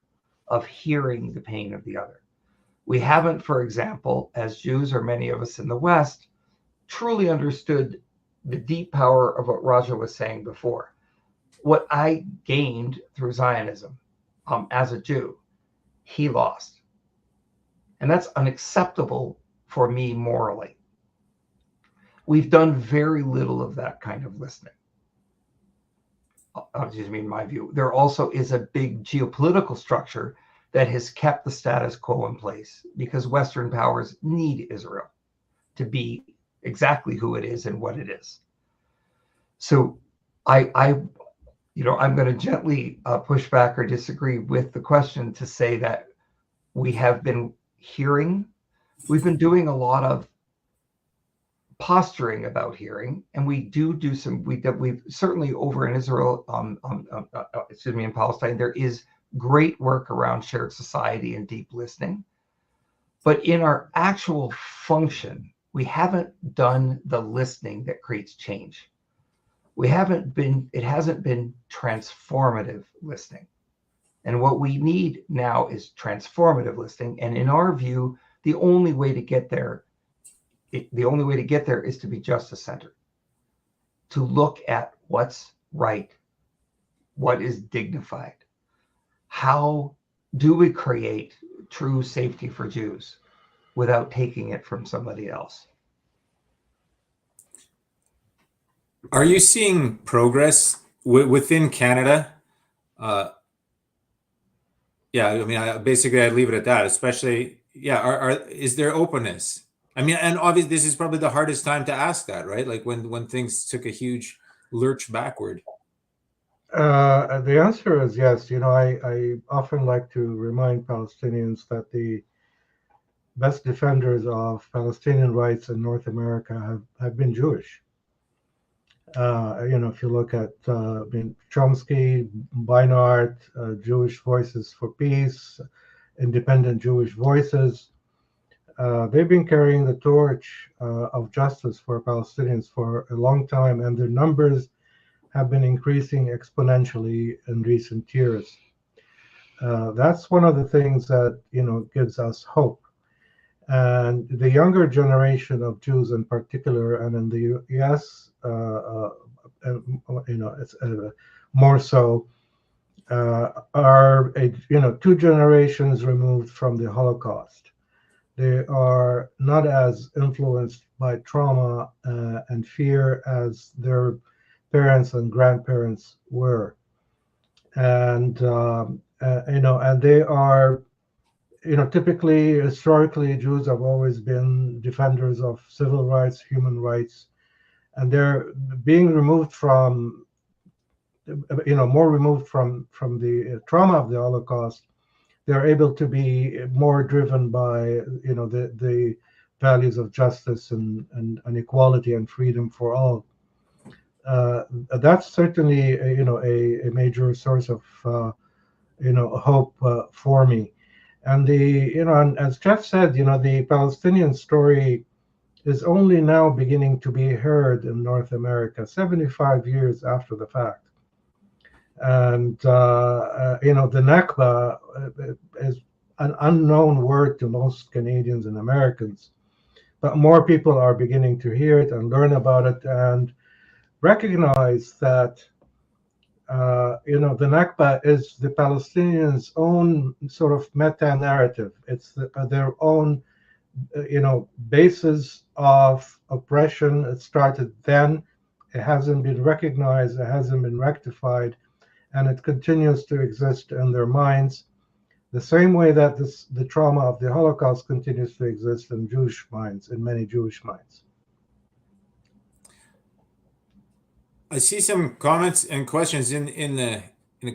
S3: of hearing the pain of the other. We haven't, for example, as Jews or many of us in the West, truly understood the deep power of what Raja was saying before. What I gained through Zionism as a Jew, he lost. And that's unacceptable for me morally. We've done very little of that kind of listening. Excuse me, in my view. There also is a big geopolitical structure that has kept the status quo in place because Western powers need Israel to be exactly who it is and what it is. So I'm going to gently push back or disagree with the question to say that we have been we've been doing a lot of posturing about hearing, and we've certainly over in Israel, in Palestine, there is great work around shared society and deep listening. But in our actual function, we haven't done the listening that creates change. It hasn't been transformative listening. And what we need now is transformative listening. And in our view, the only way to get there is to be justice-centered, to look at what's right, what is dignified. How do we create true safety for Jews without taking it from somebody else?
S1: Are you seeing progress within Canada? Yeah, I mean, I'd leave it at that. Especially, is there openness? I mean, and obviously, this is probably the hardest time to ask that, right? Like when things took a huge lurch backward.
S2: The answer is yes. I often like to remind Palestinians that the best defenders of Palestinian rights in North America have been Jewish. If you look at Chomsky, Beinart, Jewish Voices for Peace, Independent Jewish Voices, they've been carrying the torch of justice for Palestinians for a long time, and their numbers have been increasing exponentially in recent years. That's one of the things that gives us hope. And the younger generation of Jews in particular, and in the U.S., it's more so, are 2 generations removed from the Holocaust. They are not as influenced by trauma and fear as their parents and grandparents were, and and they are. Typically, historically, Jews have always been defenders of civil rights, human rights, and they're being removed from, more removed from the trauma of the Holocaust. They're able to be more driven by, the values of justice and equality and freedom for all. That's certainly, a major source of, hope for me. And and as Jeff said, the Palestinian story is only now beginning to be heard in North America, 75 years after the fact. And, the Nakba is an unknown word to most Canadians and Americans, but more people are beginning to hear it and learn about it and recognize that the Nakba is the Palestinians' own sort of meta-narrative. It's their own, basis of oppression. It started then. It hasn't been recognized. It hasn't been rectified, and it continues to exist in their minds, the same way that the trauma of the Holocaust continues to exist in Jewish minds, in many Jewish minds.
S1: I see some comments and questions in the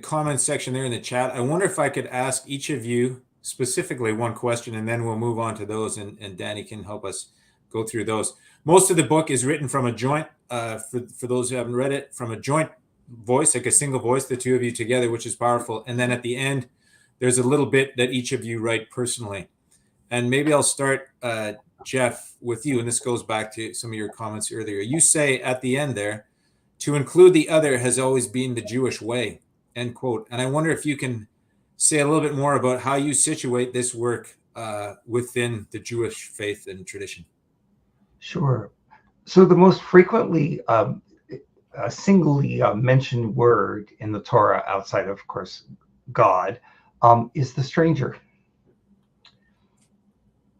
S1: comments section there in the chat. I wonder if I could ask each of you specifically one question, and then we'll move on to those, and Danny can help us go through those. Most of the book is written from a joint, for those who haven't read it, from a joint voice, like a single voice, the two of you together, which is powerful. And then at the end, there's a little bit that each of you write personally. And maybe I'll start, Jeff, with you, and this goes back to some of your comments earlier. You say at the end there, "To include the other has always been the Jewish way," end quote. And I wonder if you can say a little bit more about how you situate this work within the Jewish faith and tradition?
S3: Sure. So the most frequently singly mentioned word in the Torah, outside of course God, is the stranger.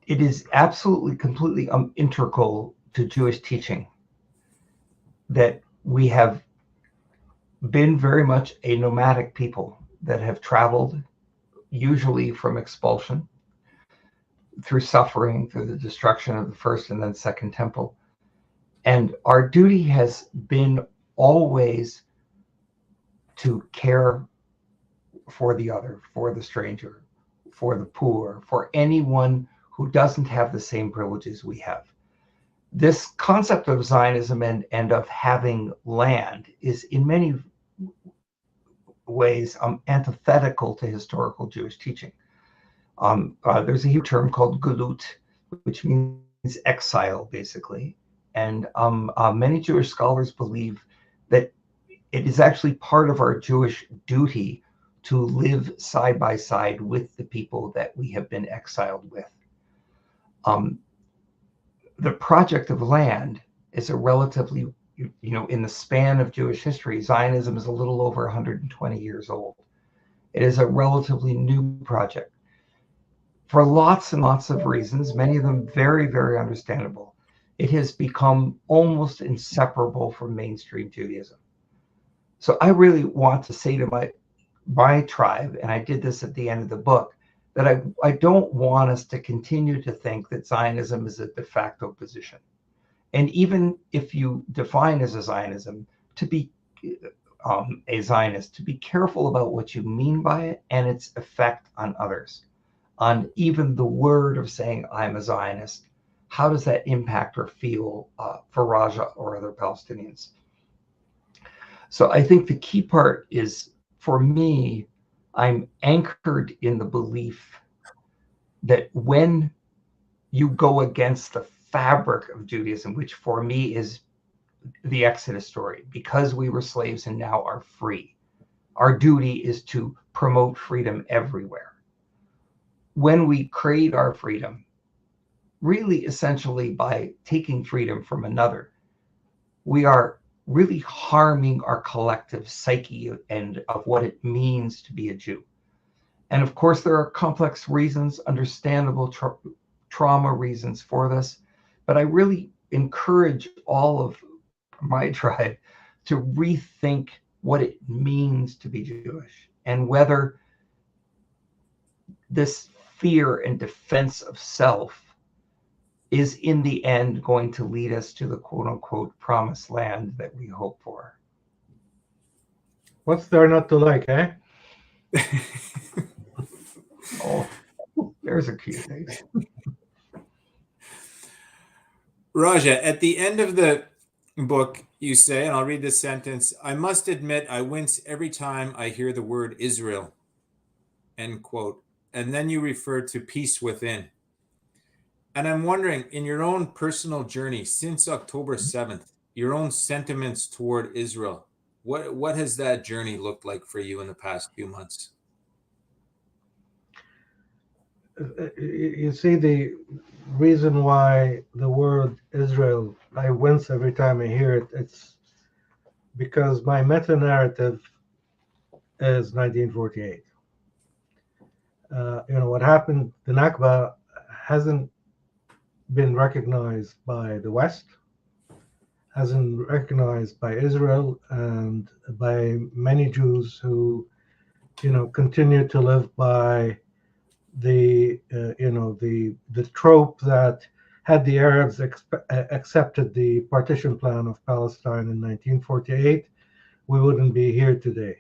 S3: It is absolutely, completely integral to Jewish teaching that we have been very much a nomadic people that have traveled, usually from expulsion, through suffering, through the destruction of the first and then second temple. And our duty has been always to care for the other, for the stranger, for the poor, for anyone who doesn't have the same privileges we have. This concept of Zionism and of having land is in many ways antithetical to historical Jewish teaching. There's a Hebrew term called gulut, which means exile, basically. And many Jewish scholars believe that it is actually part of our Jewish duty to live side by side with the people that we have been exiled with. The project of land is a relatively, in the span of Jewish history, Zionism is a little over 120 years old. It is a relatively new project. For lots and lots of reasons, many of them very, very understandable, it has become almost inseparable from mainstream Judaism. So I really want to say to my tribe, and I did this at the end of the book, that I don't want us to continue to think that Zionism is a de facto position. And even if you define as a Zionism, to be a Zionist, to be careful about what you mean by it and its effect on others. On even the word of saying I'm a Zionist, how does that impact or feel for Raja or other Palestinians? So I think the key part is, for me, I'm anchored in the belief that when you go against the fabric of Judaism, which for me is the Exodus story, because we were slaves and now are free, our duty is to promote freedom everywhere. When we create our freedom, really essentially by taking freedom from another, we are really harming our collective psyche and of what it means to be a Jew. And of course, there are complex reasons, understandable trauma reasons for this, but I really encourage all of my tribe to rethink what it means to be Jewish and whether this fear and defense of self is in the end going to lead us to the quote unquote promised land that we hope for.
S2: What's there not to like, eh?
S3: Oh, there's a cute thing.
S1: Raja, at the end of the book, you say, and I'll read this sentence, I must admit I wince every time I hear the word Israel, end quote. And then you refer to peace within. And I'm wondering, in your own personal journey since October 7th, your own sentiments toward Israel, what has that journey looked like for you in the past few months?
S2: You see, the reason why the word Israel, I wince every time I hear it, it's because my meta-narrative is 1948. What happened, the Nakba hasn't been recognized by the West, hasn't recognized by Israel, and by many Jews who, continue to live by the trope that had the Arabs accepted the partition plan of Palestine in 1948, we wouldn't be here today.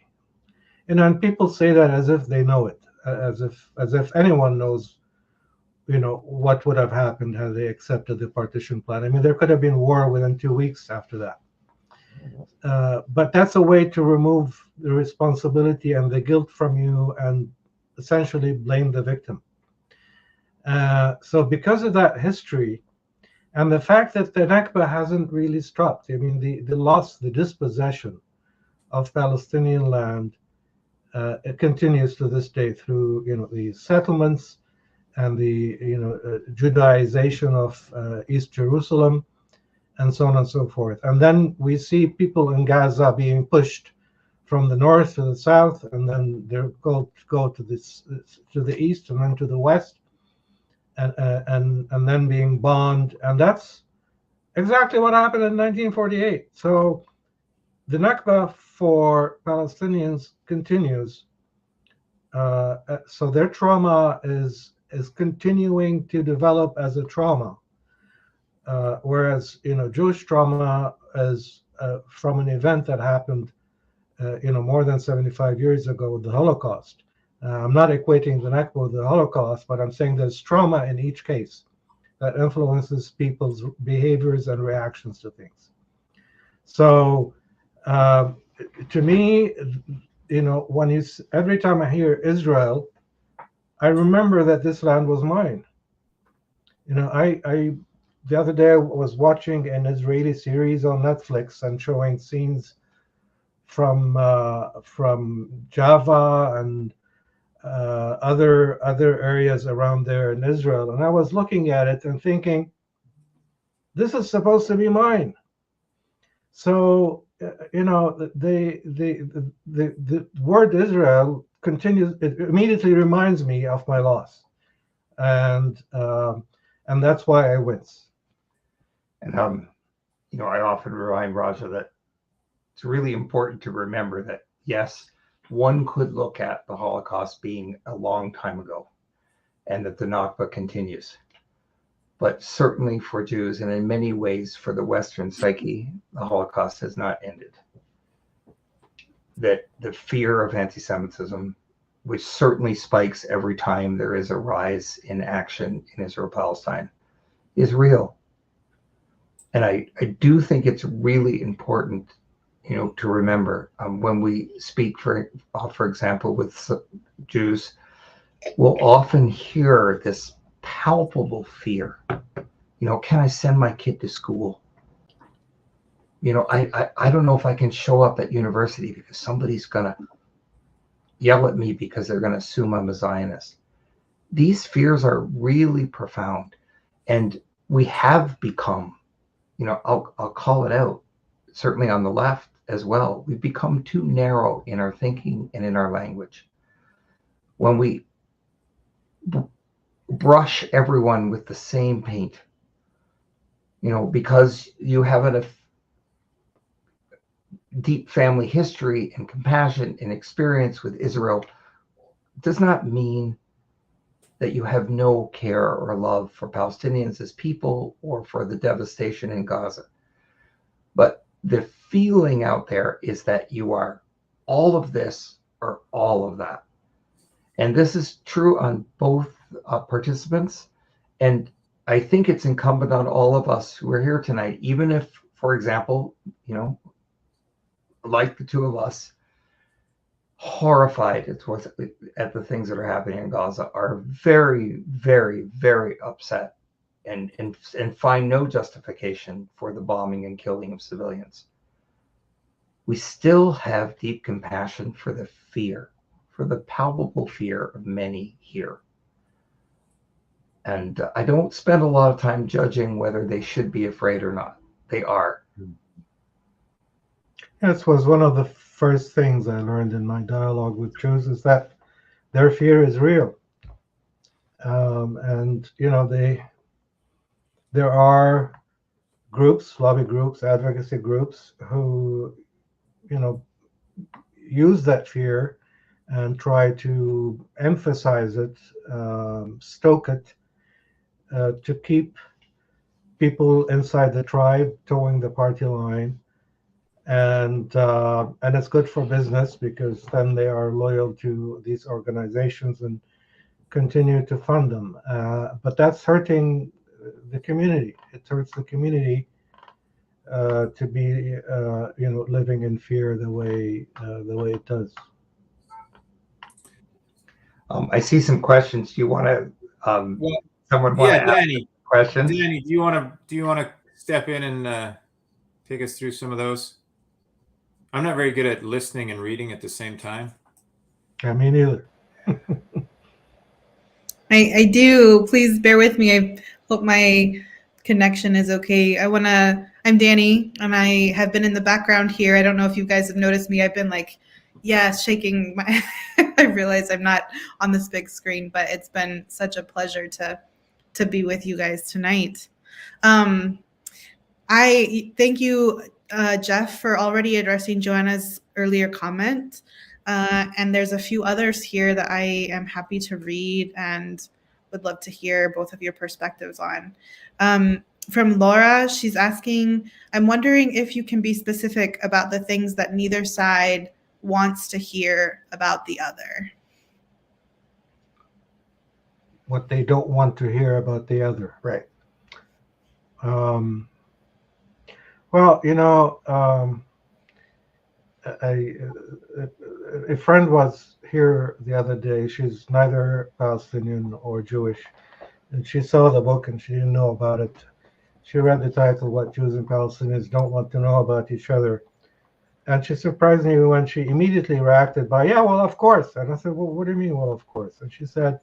S2: And people say that as if they know it, as if anyone knows, what would have happened had they accepted the partition plan. I mean, there could have been war within 2 weeks after that. But that's a way to remove the responsibility and the guilt from you and essentially blame the victim. So because of that history and the fact that the Nakba hasn't really stopped, I mean, the loss, the dispossession of Palestinian land, it continues to this day through, these settlements and the Judaization of East Jerusalem, and so on and so forth. And then we see people in Gaza being pushed from the north to the south, and then they go to the east, and then to the west, and then being bombed. And that's exactly what happened in 1948. So the Nakba for Palestinians continues. So their trauma is continuing to develop as a trauma, whereas Jewish trauma is from an event that happened more than 75 years ago with the Holocaust. I'm not equating the Nakba with the Holocaust, but I'm saying there's trauma in each case that influences people's behaviors and reactions to things. So to me, every time I hear Israel, I remember that this land was mine. I the other day I was watching an Israeli series on Netflix and showing scenes from Java and other areas around there in Israel, and I was looking at it and thinking, this is supposed to be mine. So the word Israel continues. It immediately reminds me of my loss, and that's why I wince.
S3: And I often remind Raja that it's really important to remember that, yes, one could look at the Holocaust being a long time ago and that the Nakba continues. But certainly for Jews, and in many ways for the Western psyche, the Holocaust has not ended. That the fear of anti-Semitism, which certainly spikes every time there is a rise in action in Israel-Palestine, is real. And I do think it's really important, to remember when we speak, for example, with Jews, we'll often hear this palpable fear. Can I send my kid to school? I don't know if I can show up at university because somebody's going to yell at me because they're going to assume I'm a Zionist. These fears are really profound. And we have become, I'll call it out, certainly on the left as well, we've become too narrow in our thinking and in our language. When we brush everyone with the same paint, because you have a deep family history and compassion and experience with Israel, does not mean that you have no care or love for Palestinians as people or for the devastation in Gaza. But the feeling out there is that you are all of this or all of that. And this is true on both participants. And I think it's incumbent on all of us who are here tonight, even if, for example, like the two of us, horrified at the things that are happening in Gaza, are very, very, very upset and find no justification for the bombing and killing of civilians. We still have deep compassion for the fear, for the palpable fear of many here. And I don't spend a lot of time judging whether they should be afraid or not. They are.
S2: This was one of the first things I learned in my dialogue with Jews, is that their fear is real. And there are groups, lobby groups, advocacy groups who use that fear and try to emphasize it, stoke it, to keep people inside the tribe towing the party line. And it's good for business because then they are loyal to these organizations and continue to fund them. But that's hurting the community. It hurts the community to be living in fear the way it does.
S3: I see some questions. Do you want to? Someone want to ask a question?
S1: Danny, do you want to step in and take us through some of those? I'm not very good at listening and reading at the same time.
S2: Yeah, me neither.
S4: I do. Please bear with me. I hope my connection is okay. I'm Danny, and I have been in the background here. I don't know if you guys have noticed me. I've been shaking my, I realize I'm not on this big screen, but it's been such a pleasure to be with you guys tonight. I thank you, Jeff, for already addressing Joanna's earlier comment. And there's a few others here that I am happy to read and would love to hear both of your perspectives on. From Laura, she's asking, I'm wondering if you can be specific about the things that neither side wants to hear about the other.
S2: What they don't want to hear about the other.
S3: Right.
S2: Well, a friend was here the other day. She's neither Palestinian or Jewish, and she saw the book and she didn't know about it. She read the title, What Jews and Palestinians Don't Want to Know About Each Other. And she surprised me when she immediately reacted by, yeah, well, of course. And I said, well, what do you mean, well, of course? And she said,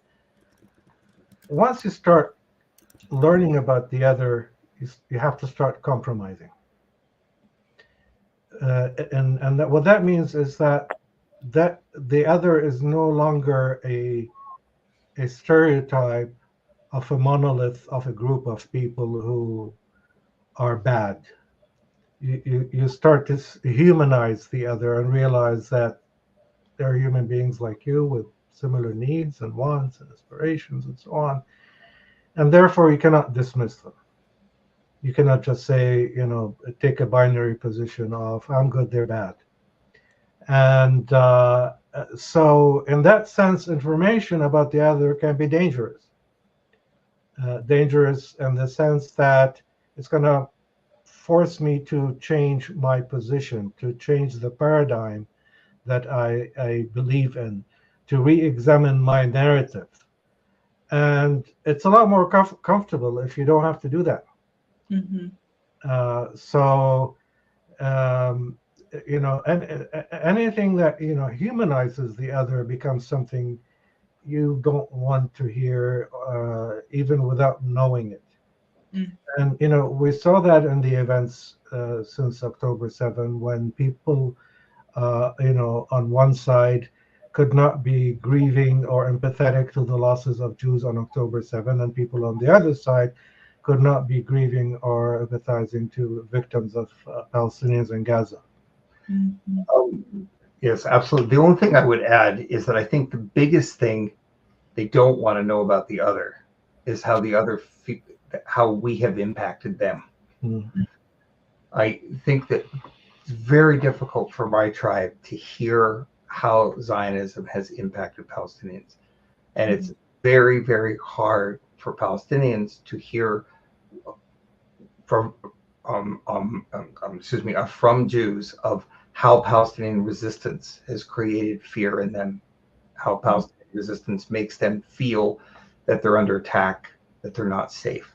S2: once you start learning about the other, you have to start compromising. And what that means is that the other is no longer a stereotype of a monolith of a group of people who are bad. You start to humanize the other and realize that they're human beings like you with similar needs and wants and aspirations and so on. And therefore, you cannot dismiss them. You cannot just say, take a binary position of I'm good, they're bad. And so in that sense, information about the other can be dangerous. Dangerous in the sense that it's going to force me to change my position, to change the paradigm that I believe in, to re-examine my narrative. And it's a lot more comfortable if you don't have to do that.
S4: Mm-hmm.
S2: Anything that humanizes the other becomes something you don't want to hear, even without knowing it. And we saw that in the events since October 7, when people on one side could not be grieving or empathetic to the losses of Jews on October 7, and people on the other side could not be grieving or empathizing to victims of Palestinians in Gaza.
S4: Mm-hmm.
S3: Yes, absolutely. The only thing I would add is that I think the biggest thing they don't want to know about the other is how the other how we have impacted them.
S2: Mm-hmm.
S3: I think that it's very difficult for my tribe to hear how Zionism has impacted Palestinians. And it's very, very hard for Palestinians to hear from Jews of how Palestinian resistance has created fear in them, how Palestinian resistance makes them feel that they're under attack, that they're not safe.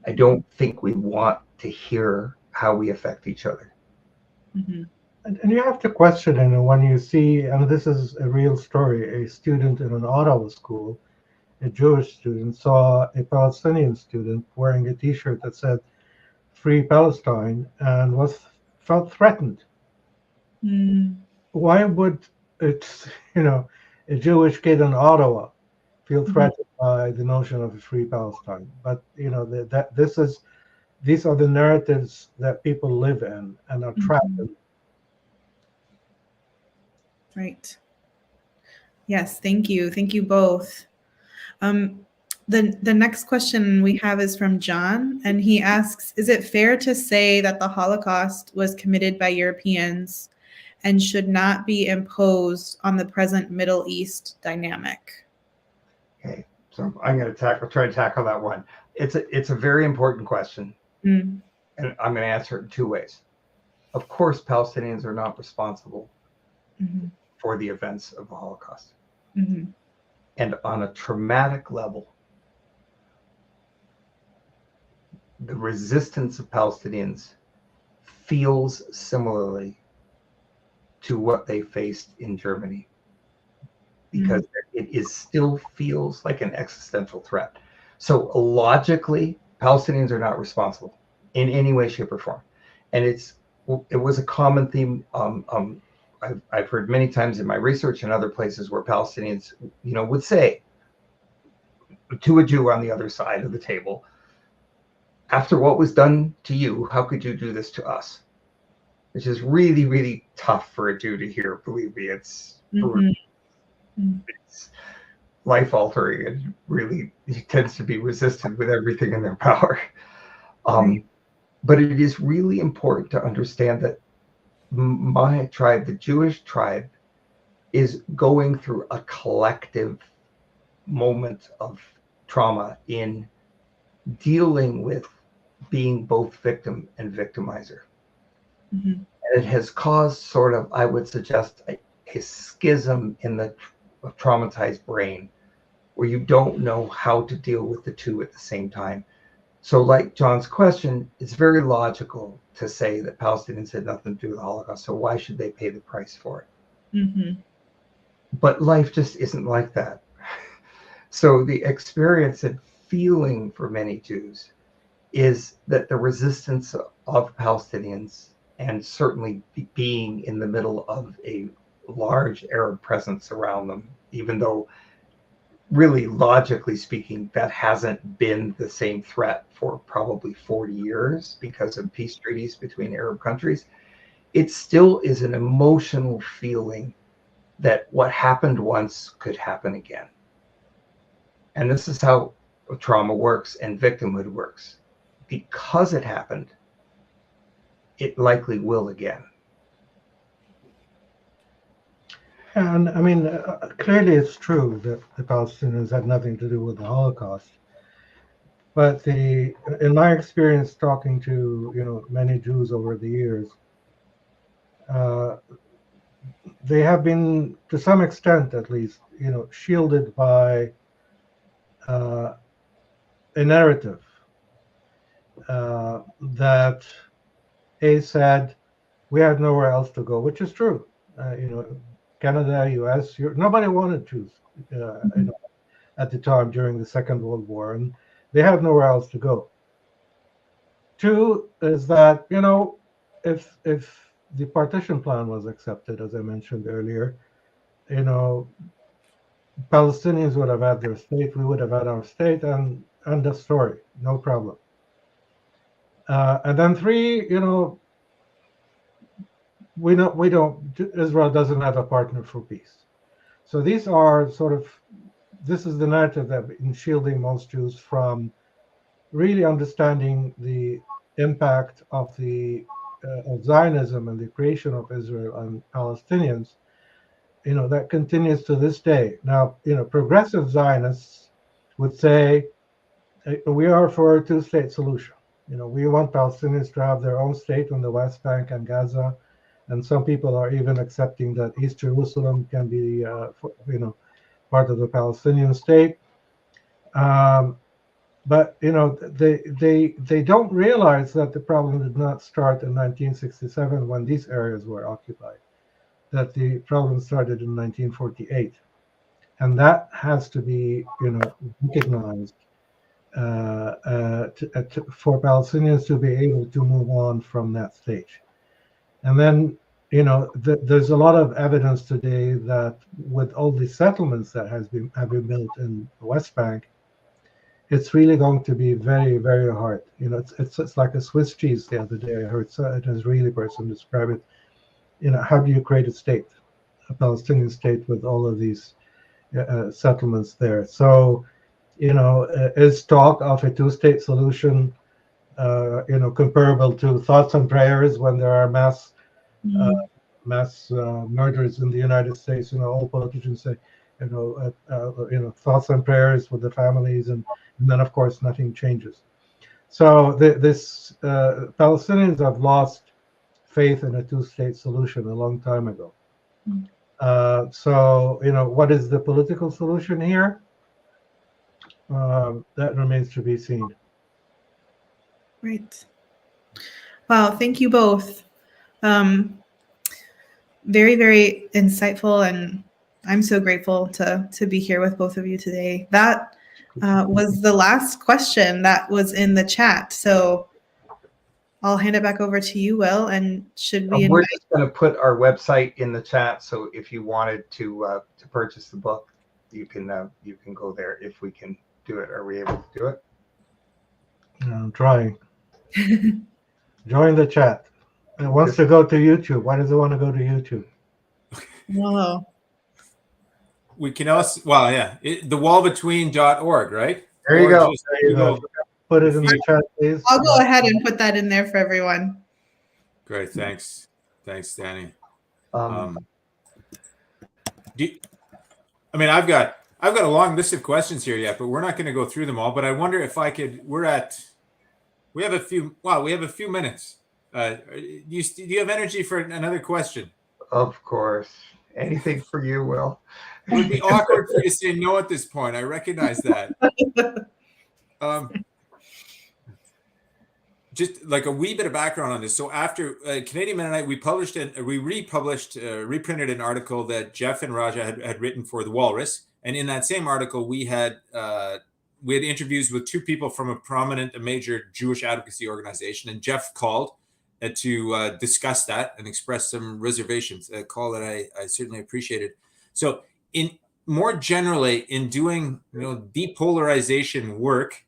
S3: I don't think we want to hear how we affect each other.
S4: Mm-hmm.
S2: And you have to question it when you see, and this is a real story, a student in an Ottawa school, a Jewish student, saw a Palestinian student wearing a T-shirt that said Free Palestine and felt threatened.
S4: Mm.
S2: Why would a Jewish kid in Ottawa feel threatened by the notion of a free Palestine? But these are the narratives that people live in and are trapped in.
S4: Right. Yes, thank you. Thank you both. The next question we have is from John, and he asks, is it fair to say that the Holocaust was committed by Europeans and should not be imposed on the present Middle East dynamic?
S3: Okay, so I'm going to try to tackle that one. It's a very important question, and I'm going to answer it in two ways. Of course, Palestinians are not responsible for the events of the Holocaust. And on a traumatic level, the resistance of Palestinians feels similarly to what they faced in Germany because it still feels like an existential threat. So logically, Palestinians are not responsible in any way, shape, or form. And it was a common theme. I've heard many times in my research and other places where Palestinians, would say to a Jew on the other side of the table, after what was done to you, how could you do this to us? Which is really, really tough for a Jew to hear. Believe me, it's life altering, and really tends to be resisted with everything in their power. But it is really important to understand that my tribe, the Jewish tribe, is going through a collective moment of trauma in dealing with being both victim and victimizer. And it has caused sort of, I would suggest, a schism in the traumatized brain where you don't know how to deal with the two at the same time. So like John's question, it's very logical to say that Palestinians had nothing to do with the Holocaust, so why should they pay the price for it? But life just isn't like that. So the experience and feeling for many Jews is that the resistance of Palestinians, and certainly being in the middle of a large Arab presence around them, even though really logically speaking, that hasn't been the same threat for probably 40 years because of peace treaties between Arab countries, it still is an emotional feeling that what happened once could happen again. And this is how trauma works and victimhood works. Because it happened, it likely will again.
S2: And I mean, clearly it's true that the Palestinians had nothing to do with the Holocaust. But in my experience talking to many Jews over the years, they have been, to some extent at least, shielded by a narrative that said we had nowhere else to go, which is true. Canada, U.S., nobody wanted Jews at the time during the Second World War, and they had nowhere else to go. Two is that if the partition plan was accepted, as I mentioned earlier, Palestinians would have had their state, we would have had our state, and the story, no problem. And then three, Israel doesn't have a partner for peace. So these are this is the narrative that in shielding most Jews from really understanding the impact of of Zionism and the creation of Israel and Palestinians, that continues to this day. Now, progressive Zionists would say we are for a two-state solution. We want Palestinians to have their own state on the West Bank and Gaza. And some people are even accepting that East Jerusalem can be, part of the Palestinian state. But they don't realize that the problem did not start in 1967 when these areas were occupied. That the problem started in 1948, and that has to be recognized for Palestinians to be able to move on from that stage. And then, there's a lot of evidence today that with all the settlements that have been built in the West Bank, it's really going to be very, very hard. It's like a Swiss cheese. The other day I heard an Israeli person describe it. How do you create a state, a Palestinian state with all of these settlements there? So, is talk of a two-state solution, comparable to thoughts and prayers when there are mass murders in the United States? All politicians say, thoughts and prayers with the families, and then of course nothing changes. So this Palestinians have lost faith in a two-state solution a long time ago. So what is the political solution here? That remains to be seen.
S4: Right. Wow. Thank you both. Very, very insightful and I'm so grateful to be here with both of you today. That was the last question that was in the chat. So I'll hand it back over to you, Will. And should we?
S3: We're just going to put our website in the chat. So if you wanted to purchase the book, you can go there. If we can do it, are we able to do it?
S2: I'm trying. Join the chat. It wants to go to YouTube. Why does it want to go to YouTube?
S4: Whoa.
S1: We can also, well, yeah, thewallbetween.org, right?
S3: There you go.
S2: There you go. Put it in the chat, please.
S4: I'll go ahead and put that in there for everyone.
S1: Great, thanks. Thanks, Danny.
S3: Um,
S1: I've got a long list of questions here yet, but we're not going to go through them all. But I wonder if I could. We have a few minutes. Do you have energy for another question?
S3: Of course, anything for you, Will.
S1: It would be awkward for you to say no at this point. I recognize that. Just like a wee bit of background on this. So after Canadian Mennonite, we reprinted an article that Jeff and Raja had written for The Walrus. And in that same article, we had interviews with two people from a major Jewish advocacy organization. And Jeff called to discuss that and express some reservations, a call that I certainly appreciated. So more generally, in doing depolarization work,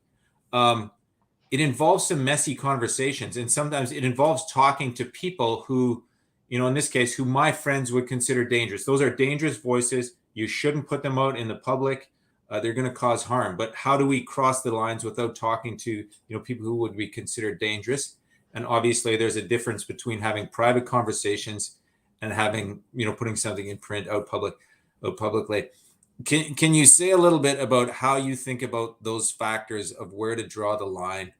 S1: it involves some messy conversations, and sometimes it involves talking to people who, in this case, who my friends would consider dangerous. Those are dangerous voices. You shouldn't put them out in the public. They're going to cause harm. But how do we cross the lines without talking to, people who would be considered dangerous? And obviously, there's a difference between having private conversations and having, putting something in print out publicly. Can you say a little bit about how you think about those factors of where to draw the line,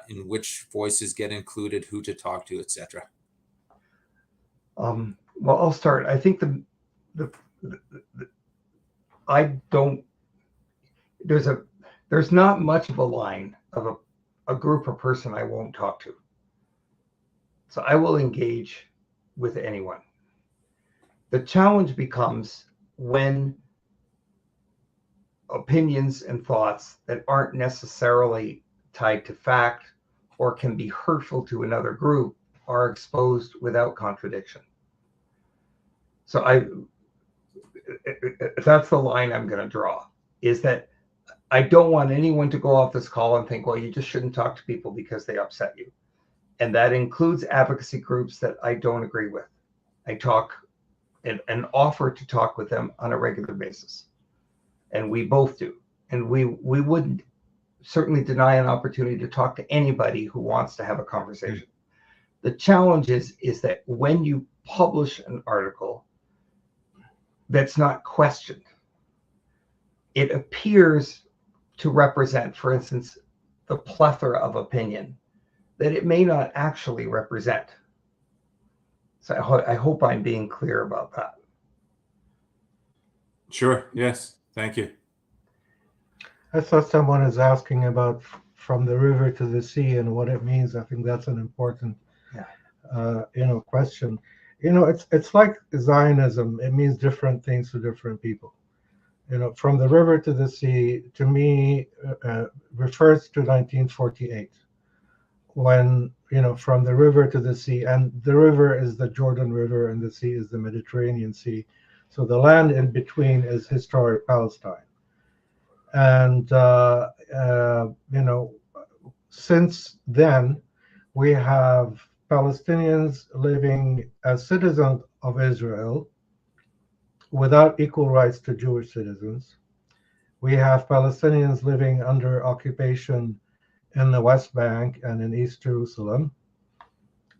S1: in which voices get included, who to talk to, etc.?
S3: Well, I'll start. I think there's not much of a line of a group or person I won't talk to. So I will engage with anyone. The challenge becomes when opinions and thoughts that aren't necessarily tied to fact or can be hurtful to another group are exposed without contradiction. So that's the line I'm going to draw, is that I don't want anyone to go off this call and think, well, you just shouldn't talk to people because they upset you. And that includes advocacy groups that I don't agree with. I talk and offer to talk with them on a regular basis. And we both do. And we wouldn't certainly deny an opportunity to talk to anybody who wants to have a conversation. The challenge is that when you publish an article that's not questioned, it appears to represent, for instance, the plethora of opinion that it may not actually represent. So I hope I'm being clear about that.
S1: Sure. Yes. Thank you.
S2: I thought someone is asking about from the river to the sea and what it means. I think that's an important, question. It's like Zionism. It means different things to different people. From the river to the sea, to me, refers to 1948, when, from the river to the sea, and the river is the Jordan River and the sea is the Mediterranean Sea. So the land in between is historic Palestine. And, since then, we have Palestinians living as citizens of Israel without equal rights to Jewish citizens. We have Palestinians living under occupation in the West Bank and in East Jerusalem.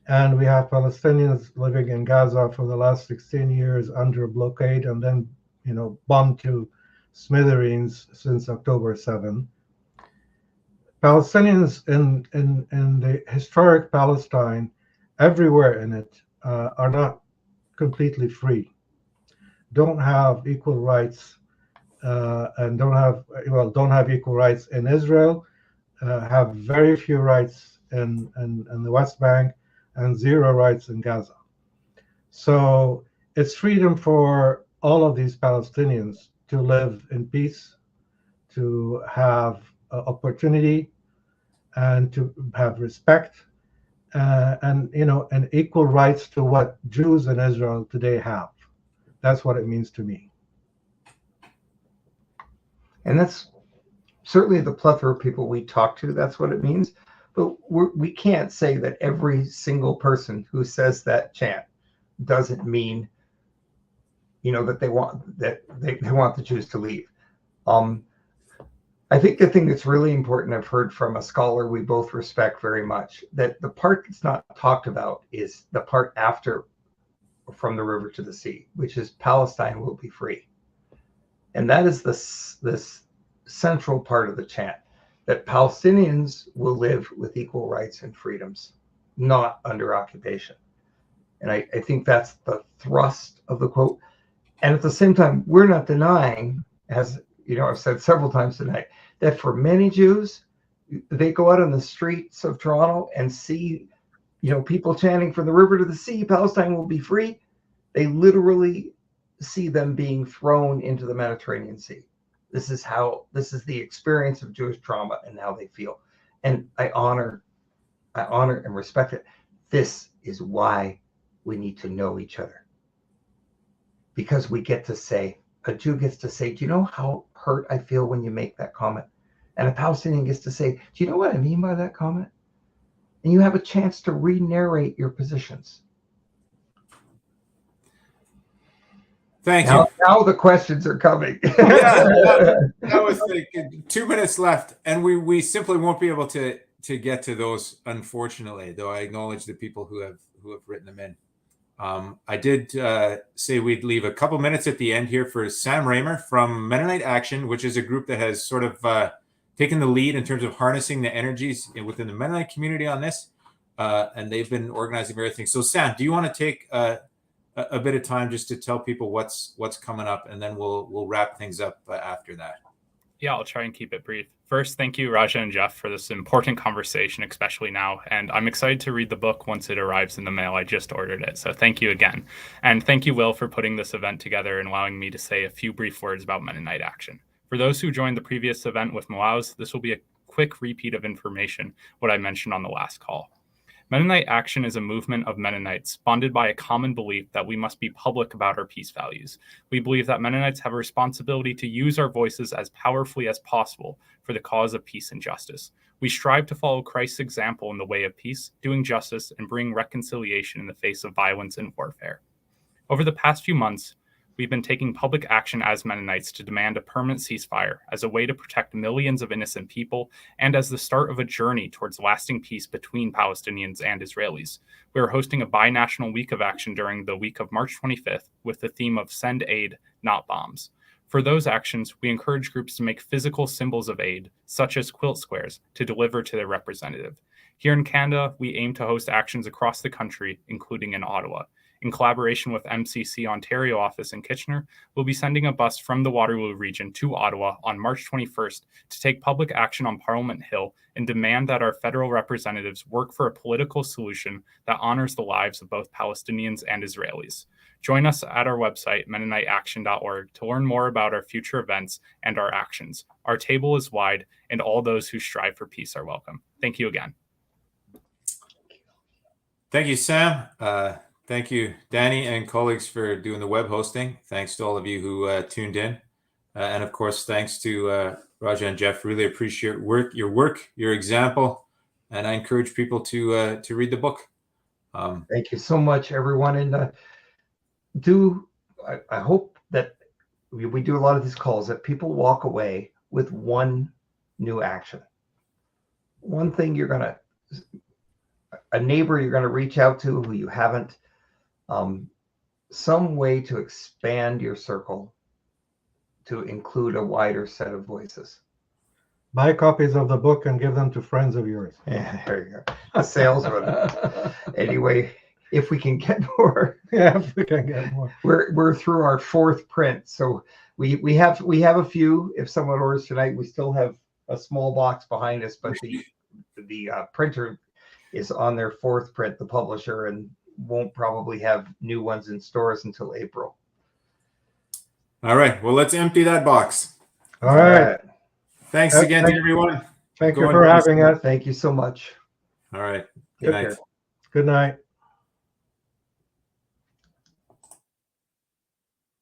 S2: And we have Palestinians living in Gaza for the last 16 years under blockade and then, bombed to smithereens since October 7. Palestinians in the historic Palestine, everywhere in it, are not completely free, don't have equal rights, and don't have equal rights in Israel, have very few rights in the West Bank, and zero rights in Gaza. So it's freedom for all of these Palestinians to live in peace, to have opportunity, and to have respect, and and equal rights to what Jews in Israel today have. That's what it means to me.
S3: And that's certainly the plethora of people we talk to. That's what it means. But we can't say that every single person who says that chant doesn't mean, that they want the Jews to leave. I think the thing that's really important, I've heard from a scholar we both respect very much, that the part that's not talked about is the part after, from the river to the sea, which is Palestine will be free. And that is this central part of the chant, that Palestinians will live with equal rights and freedoms, not under occupation. And I think that's the thrust of the quote. And at the same time, we're not denying, as I've said several times tonight, that for many Jews, they go out on the streets of Toronto and see, people chanting from the river to the sea, Palestine will be free. They literally see them being thrown into the Mediterranean Sea. This is the experience of Jewish trauma and how they feel. And I honor and respect it. This is why we need to know each other. Because we get to say, a Jew gets to say, do you know how hurt I feel when you make that comment? And a Palestinian gets to say, do you know what I mean by that comment? And you have a chance to re-narrate your positions.
S1: Thank you.
S3: Now the questions are coming.
S1: That was like 2 minutes left, and we simply won't be able to get to those, unfortunately. Though I acknowledge the people who have written them in. I did say we'd leave a couple minutes at the end here for Sam Raymer from Mennonite Action, which is a group that has sort of taken the lead in terms of harnessing the energies within the Mennonite community on this, and they've been organizing everything. So, Sam, do you want to take a bit of time just to tell people what's coming up, and then we'll wrap things up after that?
S5: Yeah, I'll try and keep it brief. First, thank you, Raja and Jeff, for this important conversation, especially now. And I'm excited to read the book once it arrives in the mail. I just ordered it. So thank you again. And thank you, Will, for putting this event together and allowing me to say a few brief words about Mennonite Action. For those who joined the previous event with Maoz, this will be a quick repeat of information, what I mentioned on the last call. Mennonite Action is a movement of Mennonites bonded by a common belief that we must be public about our peace values. We believe that Mennonites have a responsibility to use our voices as powerfully as possible for the cause of peace and justice. We strive to follow Christ's example in the way of peace, doing justice, and bring reconciliation in the face of violence and warfare. Over the past few months, we've been taking public action as Mennonites to demand a permanent ceasefire as a way to protect millions of innocent people and as the start of a journey towards lasting peace between Palestinians and Israelis. We are hosting a bi-national week of action during the week of March 25th with the theme of Send Aid, Not Bombs. For those actions, we encourage groups to make physical symbols of aid, such as quilt squares, to deliver to their representative. Here in Canada, we aim to host actions across the country, including in Ottawa. In collaboration with MCC Ontario office in Kitchener, we'll be sending a bus from the Waterloo region to Ottawa on March 21st to take public action on Parliament Hill and demand that our federal representatives work for a political solution that honors the lives of both Palestinians and Israelis. Join us at our website, MennoniteAction.org, to learn more about our future events and our actions. Our table is wide, and all those who strive for peace are welcome. Thank you again.
S1: Thank you, Sam. Thank you, Danny and colleagues, for doing the web hosting. Thanks to all of you who tuned in. And of course, thanks to Raja and Jeff. Really appreciate your work, your example. And I encourage people to read the book.
S3: Thank you so much, everyone. And I hope that we do a lot of these calls, that people walk away with one new action. One thing a neighbor you're going to reach out to who you haven't, some way to expand your circle to include a wider set of voices.
S2: Buy copies of the book and give them to friends of yours.
S3: Yeah, there you go. A salesman. Anyway, if we can get more.
S2: Yeah, if we can get more.
S3: We're through our fourth print, so we have a few. If someone orders tonight, we still have a small box behind us, but the printer is on their fourth print, the publisher, and won't probably have new ones in stores until April.
S1: All right. Well, let's empty that box.
S2: All right.
S1: Thanks again to everyone.
S2: Thank
S1: Go
S2: you
S1: on,
S2: for
S1: guys.
S2: having us.
S3: Thank you so much.
S1: All right. Good
S3: Take
S1: night.
S3: care.
S2: Good night.